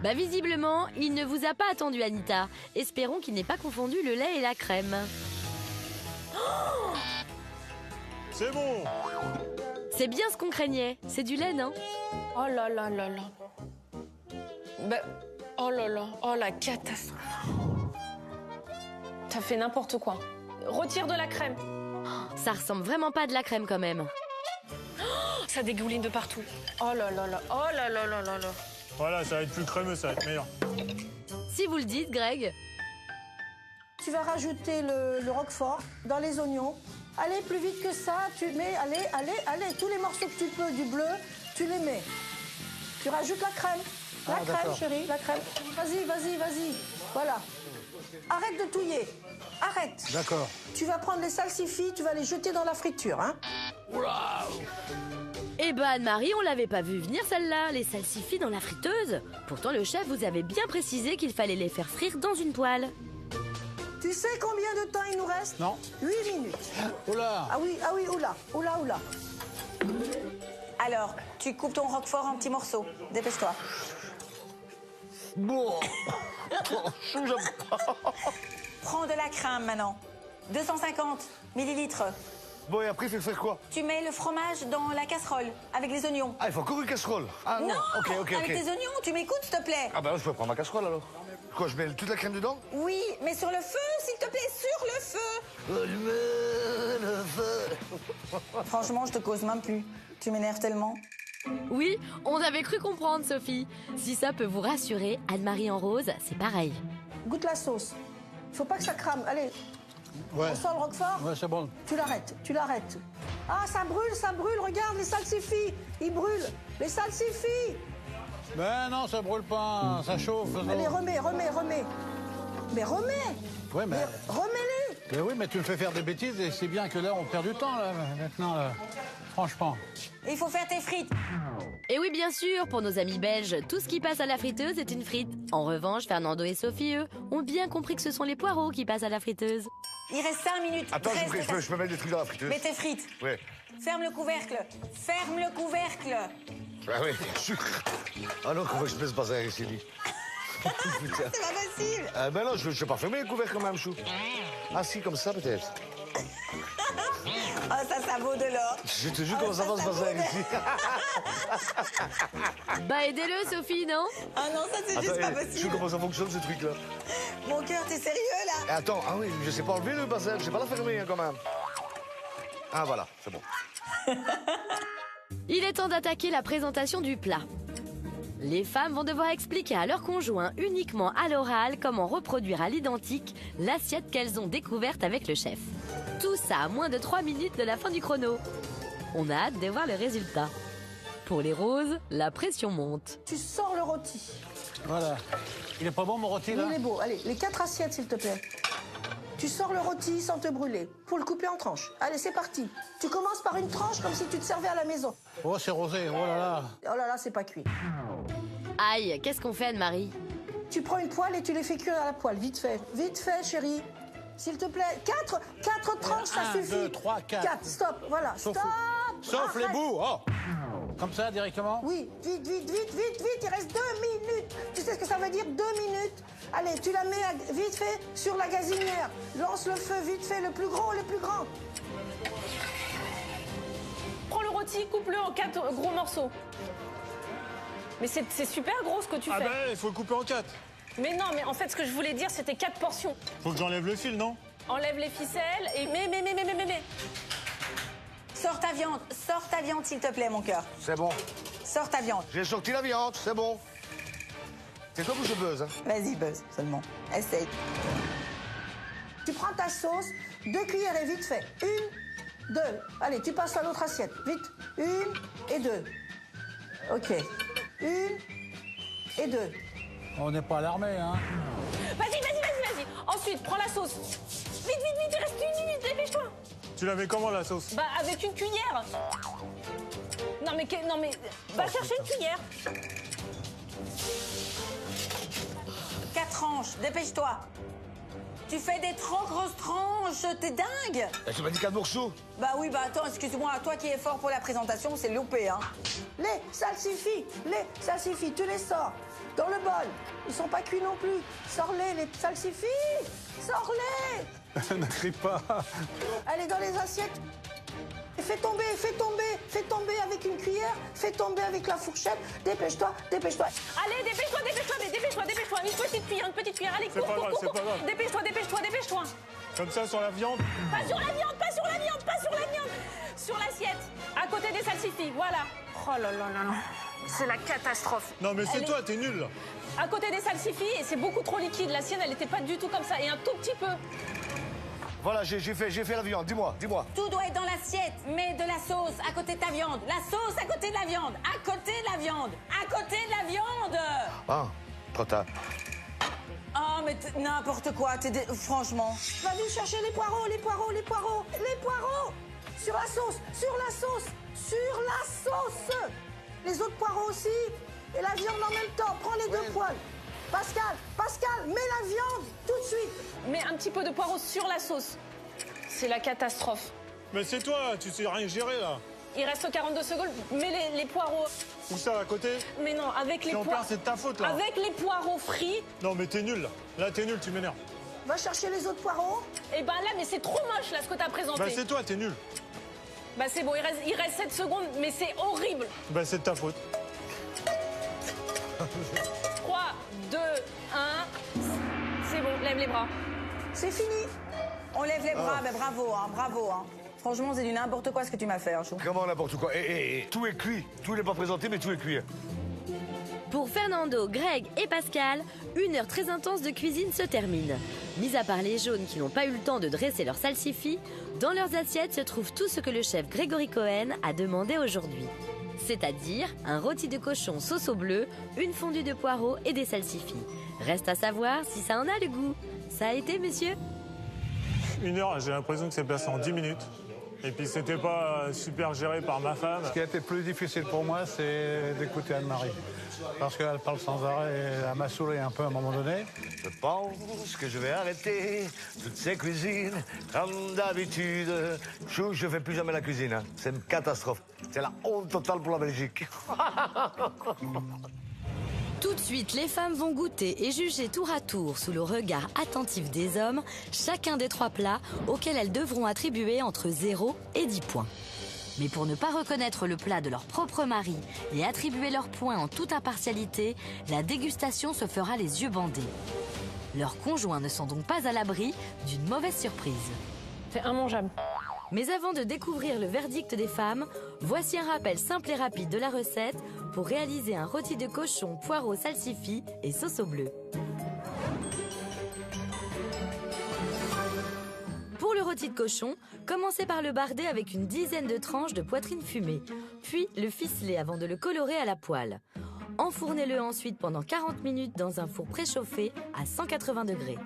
Bah visiblement, il ne vous a pas attendu Anita. Espérons qu'il n'ait pas confondu le lait et la crème. C'est bon! C'est bien ce qu'on craignait. C'est du lait, non? Oh là là là là. Bah, oh là là. Oh la catastrophe. T'as fait n'importe quoi. Retire de la crème. Ça ressemble vraiment pas à de la crème quand même. Ça dégouline de partout. Oh là là là. Oh là là là là là. Voilà, ça va être plus crémeux, ça va être meilleur. Si vous le dites, Greg. Tu vas rajouter le roquefort dans les oignons Allez, plus vite que ça, tu mets, allez, tous les morceaux que tu peux du bleu, tu les mets. Tu rajoutes la crème. La crème, chérie, la crème. Vas-y. Voilà. Arrête de touiller. Arrête. D'accord. Tu vas prendre les salsifis, tu vas les jeter dans la friture, hein. Eh ben Anne-Marie, on l'avait pas vu venir celle-là, les salsifis dans la friteuse. Pourtant le chef vous avait bien précisé qu'il fallait les faire frire dans une poêle. Tu sais combien de temps il nous reste? Non. 8 minutes. Oula. Ah oui, oula. Alors, tu coupes ton roquefort en petits morceaux. Dépêche-toi. Bon. J'aime pas. Prends de la crème maintenant. 250 millilitres. Bon, et après, il faut faire quoi? Tu mets le fromage dans la casserole avec les oignons. Ah, il faut encore une casserole. Ah non, ok. Avec les oignons, tu m'écoute, s'il te plaît. Ah bah je peux prendre ma casserole alors. Quoi, je mets toute la crème dedans? Oui, mais sur le feu, s'il te plaît, sur le feu. Le feu. Franchement, je te cause même plus. Tu m'énerves tellement. Oui, on avait cru comprendre Sophie. Si ça peut vous rassurer, Anne-Marie en rose, c'est pareil. Goûte la sauce. Faut pas que ça crame. Allez, Ouais. on sort le roquefort. Ouais, c'est bon. Tu l'arrêtes. Ah, ça brûle, regarde, les salsifis. Ils brûlent. Les salsifis. Ben non, ça brûle pas, ça chauffe. Allez, remets. Mais remets. Ouais, mais... Remets-les. Mais oui, mais tu me fais faire des bêtises et c'est bien que là, on perd du temps, là, maintenant, là. Franchement. Il faut faire tes frites. Et oui, bien sûr, pour nos amis belges, tout ce qui passe à la friteuse est une frite. En revanche, Fernando et Sophie, eux, ont bien compris que ce sont les poireaux qui passent à la friteuse. Il reste 5 minutes. Attends, je peux mettre des trucs dans la friteuse. Mets tes frites. Ouais. Ferme le couvercle. Ferme le couvercle. Ah oui, bien sûr. Ah non, comment je peux se passer ici, lui? C'est pas facile. Ben non, je vais pas fermer le couvercle quand même, chou. Ah si, comme ça peut-être. Oh, ça vaut de l'or. Je te jure comment ça va se passer ici. Bah aidez-le, Sophie, non? Ah non, ça c'est juste pas Je sais possible. comment ça fonctionne ce truc-là. Mon cœur, t'es sérieux là? Attends, ah oui, je sais pas enlever le bazar, je sais pas la fermer hein, quand même. Ah voilà, c'est bon. Il est temps d'attaquer la présentation du plat. Les femmes vont devoir expliquer à leur conjoint uniquement à l'oral comment reproduire à l'identique l'assiette qu'elles ont découverte avec le chef. Tout ça à moins de 3 minutes de la fin du chrono. On a hâte de voir le résultat. Pour les roses, la pression monte. Tu sors le rôti. Voilà. Il est pas bon, mon rôti, là? Il est beau. Allez, les 4 assiettes, s'il te plaît. Tu sors le rôti sans te brûler. Pour le couper en tranches. Allez, c'est parti. Tu commences par une tranche comme si tu te servais à la maison. Oh, c'est rosé, oh là là. Oh là là, c'est pas cuit. Aïe, qu'est-ce qu'on fait, Anne-Marie? Tu prends une poêle et tu les fais cuire à la poêle. Vite fait, chérie. S'il te plaît. 4 tranches, ça 1, suffit. 2, 3, 4. 4, stop, voilà. Sauf- Stop. Sauf les Arrête. bouts, oh. Comme ça, directement? Oui, vite. Il reste 2 minutes. Tu sais ce que ça veut dire, 2 minutes? Allez, tu la mets vite fait sur la gazinière. Lance le feu, vite fait, le plus grand. Prends le rôti, coupe-le en 4 gros morceaux. Mais c'est super gros ce que tu Ah fais. ben, il faut le couper en 4. Mais non, mais en fait, ce que je voulais dire, c'était 4 portions. Faut que j'enlève le fil, non? Enlève les ficelles et mais. Sors ta viande, s'il te plaît, mon cœur. C'est bon. Sors ta viande. J'ai sorti la viande, c'est bon. C'est comme je buzz, hein. Vas-y, buzz seulement. Essaye. Tu prends ta sauce, 2 cuillerées, vite fait. 1, 2. Allez, tu passes à l'autre assiette. Vite. 1 et 2. OK. 1 et 2. On n'est pas alarmé, hein? Vas-y. Ensuite, prends la sauce. Vite, il reste 1 minute, dépêche-toi. Tu la mets comment, la sauce? Bah, avec une cuillère. Non, mais va chercher une cuillère. 4 tranches, dépêche-toi. Tu fais des trop grosses tranches, t'es dingue. Tu m'as dit 4 morceaux. Bah oui, bah attends, excuse-moi, toi qui es fort pour la présentation, c'est loupé, hein. Les salsifis, tu les sors dans le bol. Ils sont pas cuits non plus. Sors-les, les salsifis. Sors-les. Ne crie pas. Allez, dans les assiettes. Et fais tomber avec une cuillère, fais tomber avec la fourchette. Dépêche-toi. Allez, dépêche-toi. Une petite cuillère. Allez, cours. C'est pas grave. Dépêche-toi. Comme ça, sur la viande. Pas sur la viande. Sur l'assiette. À côté des salsifis, voilà. Oh là. C'est la catastrophe. Non, mais c'est toi, t'es nul, là. À côté des salsifis, et c'est beaucoup trop liquide. La sienne, elle n'était pas du tout comme ça. Et un tout petit peu. Voilà, j'ai fait la viande, dis-moi. Tout doit être dans l'assiette. Mets de la sauce à côté de ta viande. La sauce à côté de la viande. À côté de la viande. À côté de la viande. Ah, trop tard. Oh, mais n'importe quoi. Franchement. Vas-y chercher les poireaux, les poireaux, les poireaux, les poireaux. Sur la sauce, sur la sauce, sur la sauce. Les autres poireaux aussi. Et la viande en même temps. Prends les deux poils. Pascal, mets la viande tout de suite. Mets un petit peu de poireaux sur la sauce. C'est la catastrophe. Mais c'est toi, tu sais rien gérer là. Il reste 42 secondes. Mets les poireaux. Où ça, à côté? Mais non, avec les Si on poireaux. perd, c'est de ta faute là. Avec les poireaux frits. Non, mais t'es nul là. Là, t'es nul, tu m'énerves. Va chercher les autres poireaux. Et ben là, mais c'est trop moche là ce que t'as présenté. Bah, c'est toi, t'es nul. Bah c'est bon, il reste 7 secondes, mais c'est horrible. Bah, c'est de ta faute. 3, 2, 1. C'est bon, lève les bras. C'est fini. On lève les bras, mais bravo, hein, bravo. Hein. Franchement, c'est du n'importe quoi ce que tu m'as fait, hein, Chou. Comment n'importe quoi. Tout est cuit. Tout n'est pas présenté, mais tout est cuit. Pour Fernando, Greg et Pascal, une heure très intense de cuisine se termine. Mis à part les jaunes qui n'ont pas eu le temps de dresser leur salsifis, dans leurs assiettes se trouve tout ce que le chef Grégory Cohen a demandé aujourd'hui. C'est-à-dire un rôti de cochon sauce au bleu, une fondue de poireaux et des salsifis. Reste à savoir si ça en a le goût. Ça a été, monsieur? Une heure, j'ai l'impression que c'est passé en 10 minutes. Et puis c'était pas super géré par ma femme. Ce qui a été plus difficile pour moi, c'est d'écouter Anne-Marie. Parce qu'elle parle sans arrêt et elle m'a saoulé un peu à un moment donné. Je pense que je vais arrêter toutes ces cuisines comme d'habitude. Chou, je fais plus jamais la cuisine. Hein. C'est une catastrophe. C'est la honte totale pour la Belgique. Tout de suite, les femmes vont goûter et juger tour à tour, sous le regard attentif des hommes, chacun des 3 plats auxquels elles devront attribuer entre 0 et 10 points. Mais pour ne pas reconnaître le plat de leur propre mari et attribuer leurs points en toute impartialité, la dégustation se fera les yeux bandés. Leurs conjoints ne sont donc pas à l'abri d'une mauvaise surprise. C'est immangeable. Mais avant de découvrir le verdict des femmes, voici un rappel simple et rapide de la recette pour réaliser un rôti de cochon, poireaux, salsifis et sauce au bleu. Pour le rôti de cochon, commencez par le barder avec une dizaine de tranches de poitrine fumée, puis le ficeler avant de le colorer à la poêle. Enfournez-le ensuite pendant 40 minutes dans un four préchauffé à 180 degrés.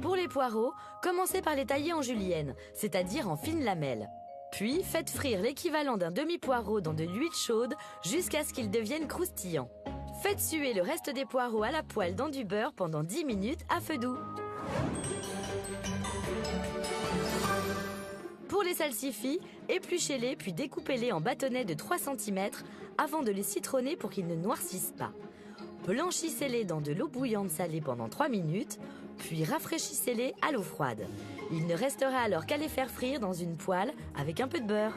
Pour les poireaux, commencez par les tailler en julienne, c'est-à-dire en fines lamelles. Puis, faites frire l'équivalent d'un demi-poireau dans de l'huile chaude jusqu'à ce qu'il devienne croustillant. Faites suer le reste des poireaux à la poêle dans du beurre pendant 10 minutes à feu doux. Pour les salsifis, épluchez-les puis découpez-les en bâtonnets de 3 cm avant de les citronner pour qu'ils ne noircissent pas. Blanchissez-les dans de l'eau bouillante salée pendant 3 minutes, puis rafraîchissez-les à l'eau froide. Il ne restera alors qu'à les faire frire dans une poêle avec un peu de beurre.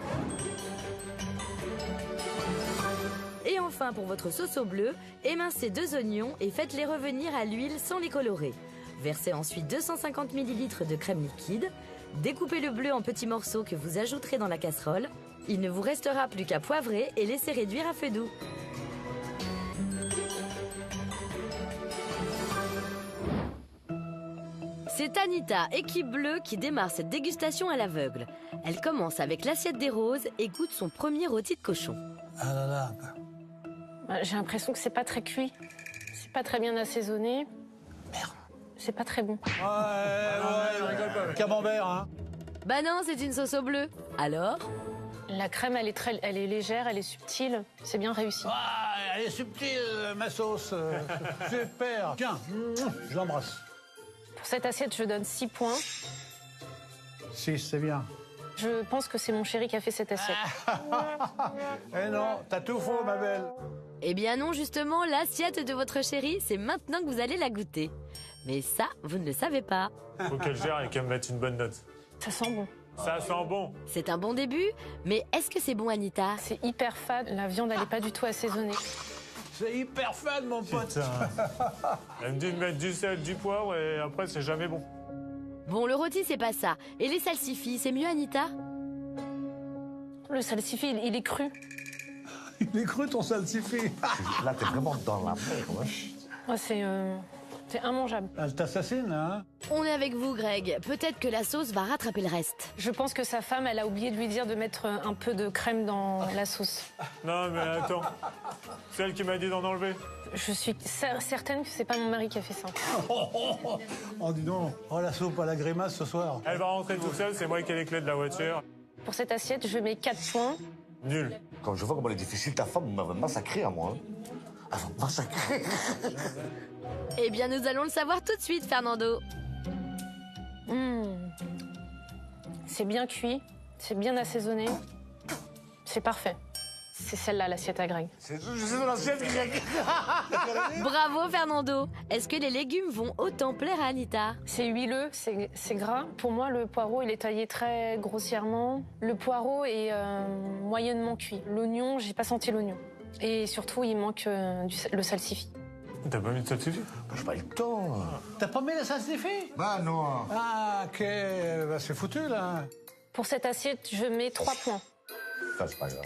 Et enfin, pour votre sauce au bleu, émincez 2 oignons et faites-les revenir à l'huile sans les colorer. Versez ensuite 250 ml de crème liquide. Découpez le bleu en petits morceaux que vous ajouterez dans la casserole. Il ne vous restera plus qu'à poivrer et laisser réduire à feu doux. C'est Anita, équipe bleue, qui démarre cette dégustation à l'aveugle. Elle commence avec l'assiette des roses et goûte son premier rôti de cochon. Ah là là. J'ai l'impression que c'est pas très cuit. C'est pas très bien assaisonné. Merde. C'est pas très bon. Ouais, camembert, hein. Bah non, c'est une sauce au bleu. Alors? La crème, elle est légère, elle est subtile. C'est bien réussi. Ah, elle est subtile, ma sauce. Super. Tiens, je l'embrasse. Pour cette assiette, je donne 6 points. 6, c'est bien. Je pense que c'est mon chéri qui a fait cette assiette. Eh non, t'as tout faux, ma belle. Eh bien non, justement, l'assiette de votre chéri, c'est maintenant que vous allez la goûter. Mais ça, vous ne le savez pas. Faut qu'elle gère et qu'elle me mette une bonne note. Ça sent bon. Ça sent bon. C'est un bon début, mais est-ce que c'est bon, Anita? C'est hyper fade. La viande, elle est pas du tout assaisonnée. C'est hyper fun, mon pote. Putain. Elle me dit de mettre du sel, du poivre et après c'est jamais bon. Bon, le rôti, c'est pas ça. Et les salsifis, c'est mieux, Anita? Le salsifis, il est cru. Il est cru, ton salsifis. Là, t'es vraiment dans la merde. Ouais, c'est C'est immangeable. Elle t'assassine, hein? On est avec vous, Greg. Peut-être que la sauce va rattraper le reste. Je pense que sa femme, elle a oublié de lui dire de mettre un peu de crème dans la sauce. Non, mais attends. C'est elle qui m'a dit d'en enlever. Je suis certaine que c'est pas mon mari qui a fait ça. Oh, dis donc. Oh, la soupe à la grimace ce soir. Elle va rentrer toute seule, c'est moi qui ai les clés de la voiture. Pour cette assiette, je mets 4 points. Nul. Quand je vois comment elle est difficile, ta femme m'avait massacré à moi. Hein. Elle va me massacrer. Eh bien, nous allons le savoir tout de suite, Fernando. C'est bien cuit, c'est bien assaisonné. C'est parfait. C'est celle-là, l'assiette à Greg. C'est de l'assiette grecque. Bravo, Fernando. Est-ce que les légumes vont autant plaire à Anita? C'est huileux, c'est gras. Pour moi, le poireau, il est taillé très grossièrement. Le poireau est moyennement cuit. L'oignon, j'ai pas senti l'oignon. Et surtout, il manque le salsifis. T'as pas mis de salsifis? J'ai pas eu le temps. T'as pas mis la salsifis? Bah non. Ah, ok. Bah, c'est foutu, là. Pour cette assiette, je mets 3 points. Ça, c'est pas grave.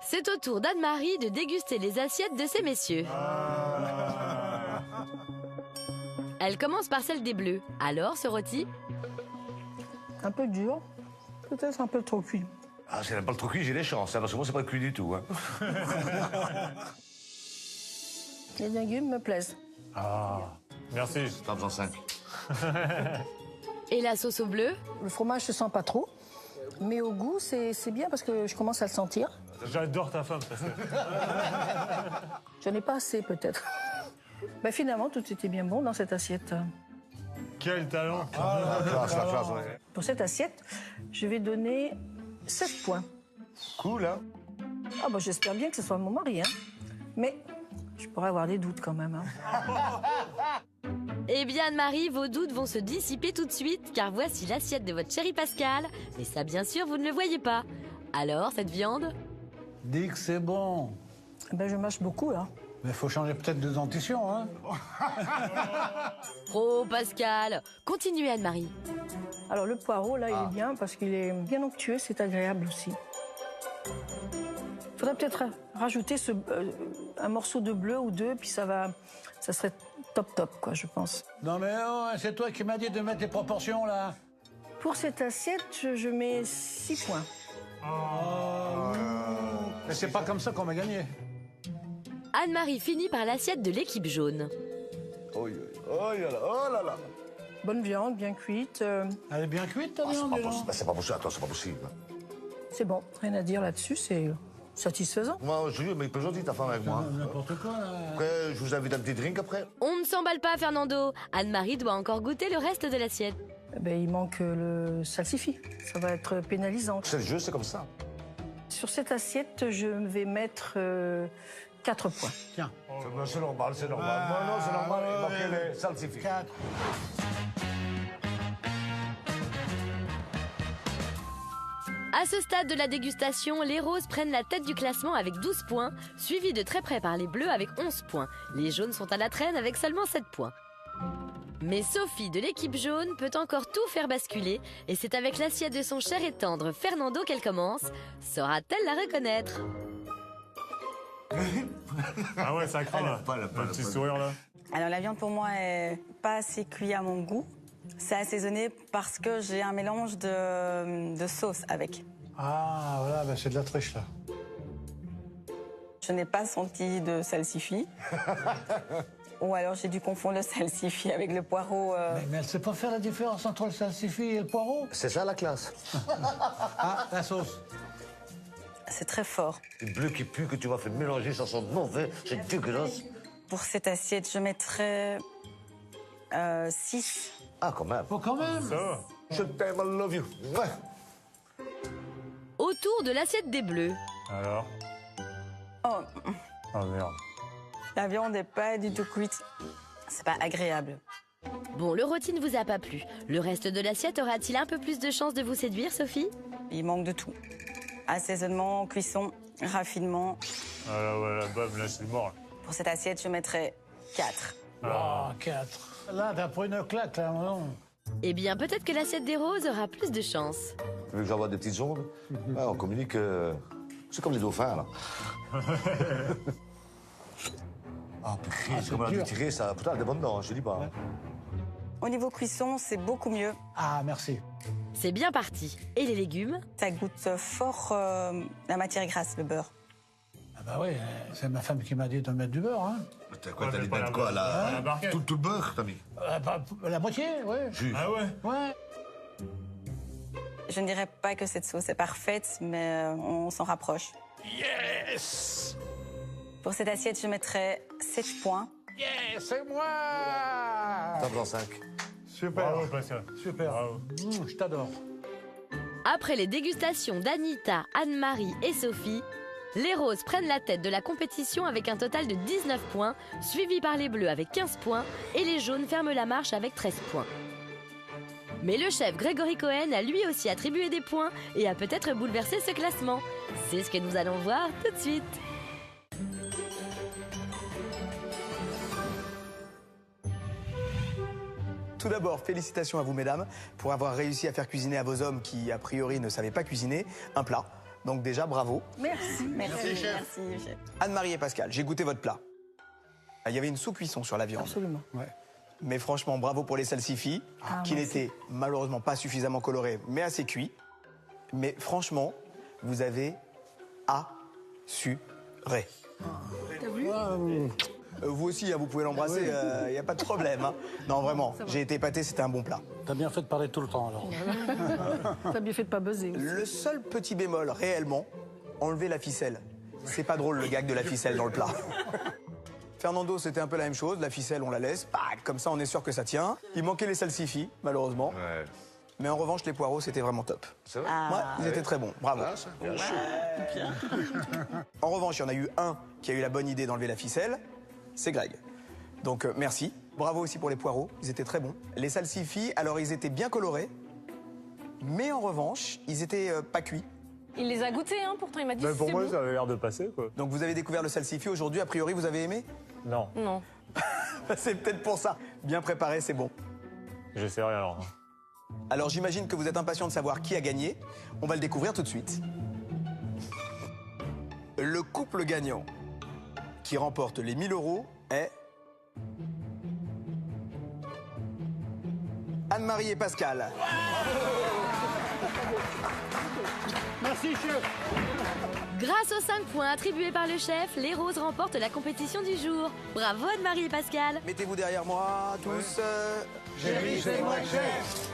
C'est au tour d'Anne-Marie de déguster les assiettes de ces messieurs. Elle commence par celle des bleus. Alors, ce rôti? Un peu dur, peut-être un peu trop cuit. Ah, si elle n'aime pas le trop cuit, j'ai des chances, hein, parce que moi, c'est pas cuit du tout. Hein. Les légumes me plaisent. Ah, merci. T'en besoin 5. Et la sauce au bleu? Le fromage, je sens pas trop. Mais au goût, c'est bien parce que je commence à le sentir. J'adore ta femme, parce que... Je n'ai pas assez, peut-être. Ben, finalement, tout était bien bon dans cette assiette. Quel talent. La classe, ouais. Pour cette assiette, je vais donner 7 points. Cool, hein? Ah ben, j'espère bien que ce soit mon mari, hein. Mais je pourrais avoir des doutes quand même, hein. Eh bien, Anne-Marie, vos doutes vont se dissiper tout de suite, car voici l'assiette de votre chéri Pascal. Mais ça, bien sûr, vous ne le voyez pas. Alors, cette viande? Dis que c'est bon. Ben, je mâche beaucoup, là. Mais faut changer peut-être de dentition, hein? Oh, Pascal! Continuez, Anne-Marie. Alors, le poireau, là, il est bien parce qu'il est bien onctueux, c'est agréable aussi. Il faudrait peut-être rajouter un morceau de bleu ou deux, puis ça serait top, quoi, je pense. Non mais oh, c'est toi qui m'as dit de mettre les proportions, là. Pour cette assiette, je mets 6 points. Mais c'est pas comme ça qu'on va gagner. Anne-Marie finit par l'assiette de l'équipe jaune. Oh là là. Bonne viande, bien cuite. Elle est bien cuite, ta Ah, viande, dis donc. c'est pas possible. Attends, c'est pas possible. C'est bon, rien à dire là-dessus, c'est satisfaisant. Moi, je dis, mais il peut gentil ta femme avec moi. N'importe quoi, là. Après, je vous invite à un petit drink après. On ne s'emballe pas, Fernando. Anne-Marie doit encore goûter le reste de l'assiette. Ben, il manque le salsifis. Ça va être pénalisant. C'est le jeu, c'est comme ça. Sur cette assiette, je vais mettre 4 points. Tiens. C'est normal, c'est normal. Non, c'est normal. Il manquait les salsifis. 4. À ce stade de la dégustation, les roses prennent la tête du classement avec 12 points, suivis de très près par les bleus avec 11 points. Les jaunes sont à la traîne avec seulement 7 points. Mais Sophie de l'équipe jaune peut encore tout faire basculer, et c'est avec l'assiette de son cher et tendre Fernando qu'elle commence. Saura-t-elle la reconnaître? Ah ouais, ça craint, là. Le petit sourire, là. Alors la viande pour moi est pas assez cuite à mon goût. C'est assaisonné parce que j'ai un mélange de sauce avec. Ah, voilà, ben c'est de la triche, là. Je n'ai pas senti de salsifis. Ou alors j'ai dû confondre le salsifis avec le poireau. Mais elle sait pas faire la différence entre le salsifis et le poireau? C'est ça la classe. Ah, la sauce. C'est très fort. Le bleu qui pue que tu vas faire mélanger, ça sent mauvais, c'est dégueulasse. Pour cette assiette, je mettrais 6. Ah, quand même. Faut quand même. Ça va. Je t'aime, I love you. Ouais. Autour de l'assiette des bleus. Alors? Oh, Oh merde. la viande n'est pas du tout cuite. C'est pas agréable. Bon, le rôti ne vous a pas plu. Le reste de l'assiette aura-t-il un peu plus de chance de vous séduire, Sophie? Il manque de tout. Assaisonnement, cuisson, raffinement. Ah là, voilà, bam, là, je suis mort. Pour cette assiette, je mettrais 4. Ah, 4. Là, t'as pris une claque, là, non? Eh bien, peut-être que l'assiette des roses aura plus de chance. Tu veux que j'envoie des petites ondes? Ouais, on communique. C'est comme les dauphins, là. Ah, Comme on a dû tirer, ça a pourtant des bonnes dents, je dis pas. Au niveau cuisson, c'est beaucoup mieux. Ah, merci. C'est bien parti. Et les légumes? Ça goûte fort la matière grasse, le beurre. Ah bah oui, c'est ma femme qui m'a dit de mettre du beurre. Hein. T'as quoi, Ouais, t'as mais dit pas mettre la quoi, la barquette. tout le beurre, t'as mis? La moitié, oui. Juste. Ah ouais? Ouais. Je ne dirais pas que cette sauce est parfaite, mais on s'en rapproche. Yes! Pour cette assiette, je mettrais 7 points. Yes, c'est moi! Top dans 5. Super. Bravo, Pascal. Super. Bravo. Je t'adore. Après les dégustations d'Anita, Anne-Marie et Sophie, les roses prennent la tête de la compétition avec un total de 19 points, suivis par les bleus avec 15 points et les jaunes ferment la marche avec 13 points. Mais le chef Grégory Cohen a lui aussi attribué des points et a peut-être bouleversé ce classement. C'est ce que nous allons voir tout de suite. Tout d'abord, félicitations à vous, mesdames, pour avoir réussi à faire cuisiner à vos hommes qui, a priori, ne savaient pas cuisiner, un plat. Donc déjà, bravo. Merci. Merci, chef. Anne-Marie et Pascal, j'ai goûté votre plat. Il y avait une sous-cuisson sur la viande. Absolument. Ouais. Mais franchement, bravo pour les salsifis, qui n'étaient malheureusement pas suffisamment colorés, mais assez cuits. Mais franchement, vous avez assuré. T'as vu? Vous aussi, hein, vous pouvez l'embrasser, il n'y a pas de problème. Hein. Non, vraiment, j'ai été épaté, c'était un bon plat. T'as bien fait de parler tout le temps, alors. T'as bien fait de pas buzzer aussi. Le seul petit bémol, réellement, enlever la ficelle. C'est pas drôle, le gag de la ficelle dans le plat. Fernando, c'était un peu la même chose. La ficelle, on la laisse. Comme ça, on est sûr que ça tient. Il manquait les salsifis, malheureusement. Ouais. Mais en revanche, les poireaux, c'était vraiment top. C'est vrai? Ouais, ils étaient très bons. Bravo. Ah, ça, bien chaud. En revanche, il y en a eu un qui a eu la bonne idée d'enlever la ficelle. C'est Greg. Donc, merci. Bravo aussi pour les poireaux. Ils étaient très bons. Les salsifis, alors, ils étaient bien colorés. Mais en revanche, ils étaient pas cuits. Il les a goûtés, hein, pourtant il m'a dit Mais c'est pour moi, bon. ça avait l'air de passer, quoi. Donc, vous avez découvert le salsifi aujourd'hui. A priori, vous avez aimé? Non, Non. C'est peut-être pour ça. Bien préparé, c'est bon. je sais rien alors. Alors j'imagine que vous êtes impatient de savoir qui a gagné. On va le découvrir tout de suite. Le couple gagnant qui remporte les 1000 € est... Anne-Marie et Pascal. Merci, chef. Grâce aux 5 points attribués par le chef, les roses remportent la compétition du jour. Bravo Anne-Marie et Pascal. Mettez-vous derrière moi, tous. C'est moi, chef.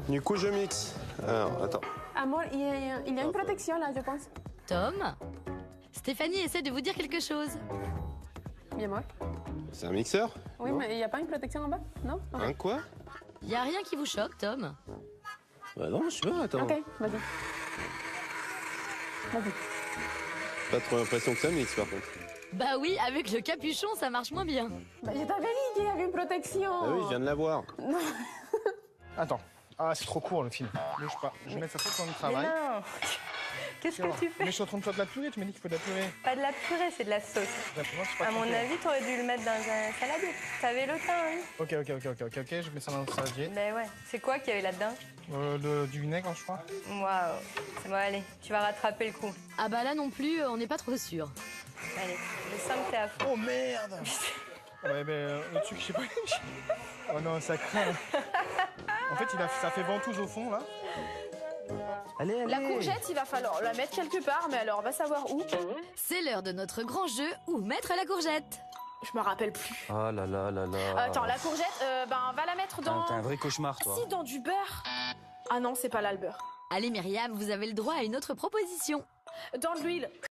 Du coup, je mixe. Alors, attends. Amor, il y a une protection là, je pense. Tom, Stéphanie essaie de vous dire quelque chose. Bien moi. C'est un mixeur? Oui, Non. mais il n'y a pas une protection en bas? Non? Ok. Un quoi? Y a rien qui vous choque, Tom? Bah non, je sais pas, attends. Ok, vas-y. Vas-y. Pas trop l'impression que ça mixe, par contre. Bah oui, avec le capuchon, ça marche moins bien. Bah, je t'avais dit qu'il y avait une protection. Ah oui, je viens de la voir. Attends. Ah, c'est trop court le film. Bouge pas. Je vais mettre ça sur ton travail. non. Qu'est-ce que tu fais? Mais je suis en train de faire de la purée, tu m'as dit qu'il faut de la purée. Pas de la purée, c'est de la sauce. Moi, je suis pas À mon trompé. avis, t'aurais dû le mettre dans un saladier. T'avais le temps, hein? Ok, je mets ça dans le saladier. Ben ouais. C'est quoi qu'il y avait là-dedans? Du vinaigre, je crois. Waouh. Bon, allez, tu vas rattraper le coup. Ah bah là non plus, on n'est pas trop sûr. Allez, je sens que t'es à fond. Oh merde. Ouais, le truc, je sais pas. Oh non, ça craint. En fait, ça fait ventouse au fond, là. Allez, allez. La courgette, il va falloir la mettre quelque part, mais alors on va savoir où. C'est l'heure de notre grand jeu, où mettre la courgette. Je me rappelle plus. Ah là là là là. Attends, la courgette, va la mettre dans... T'es un vrai cauchemar, toi. Si, dans du beurre. Ah non, c'est pas là le beurre. Allez Myriam, vous avez le droit à une autre proposition. Dans de l'huile.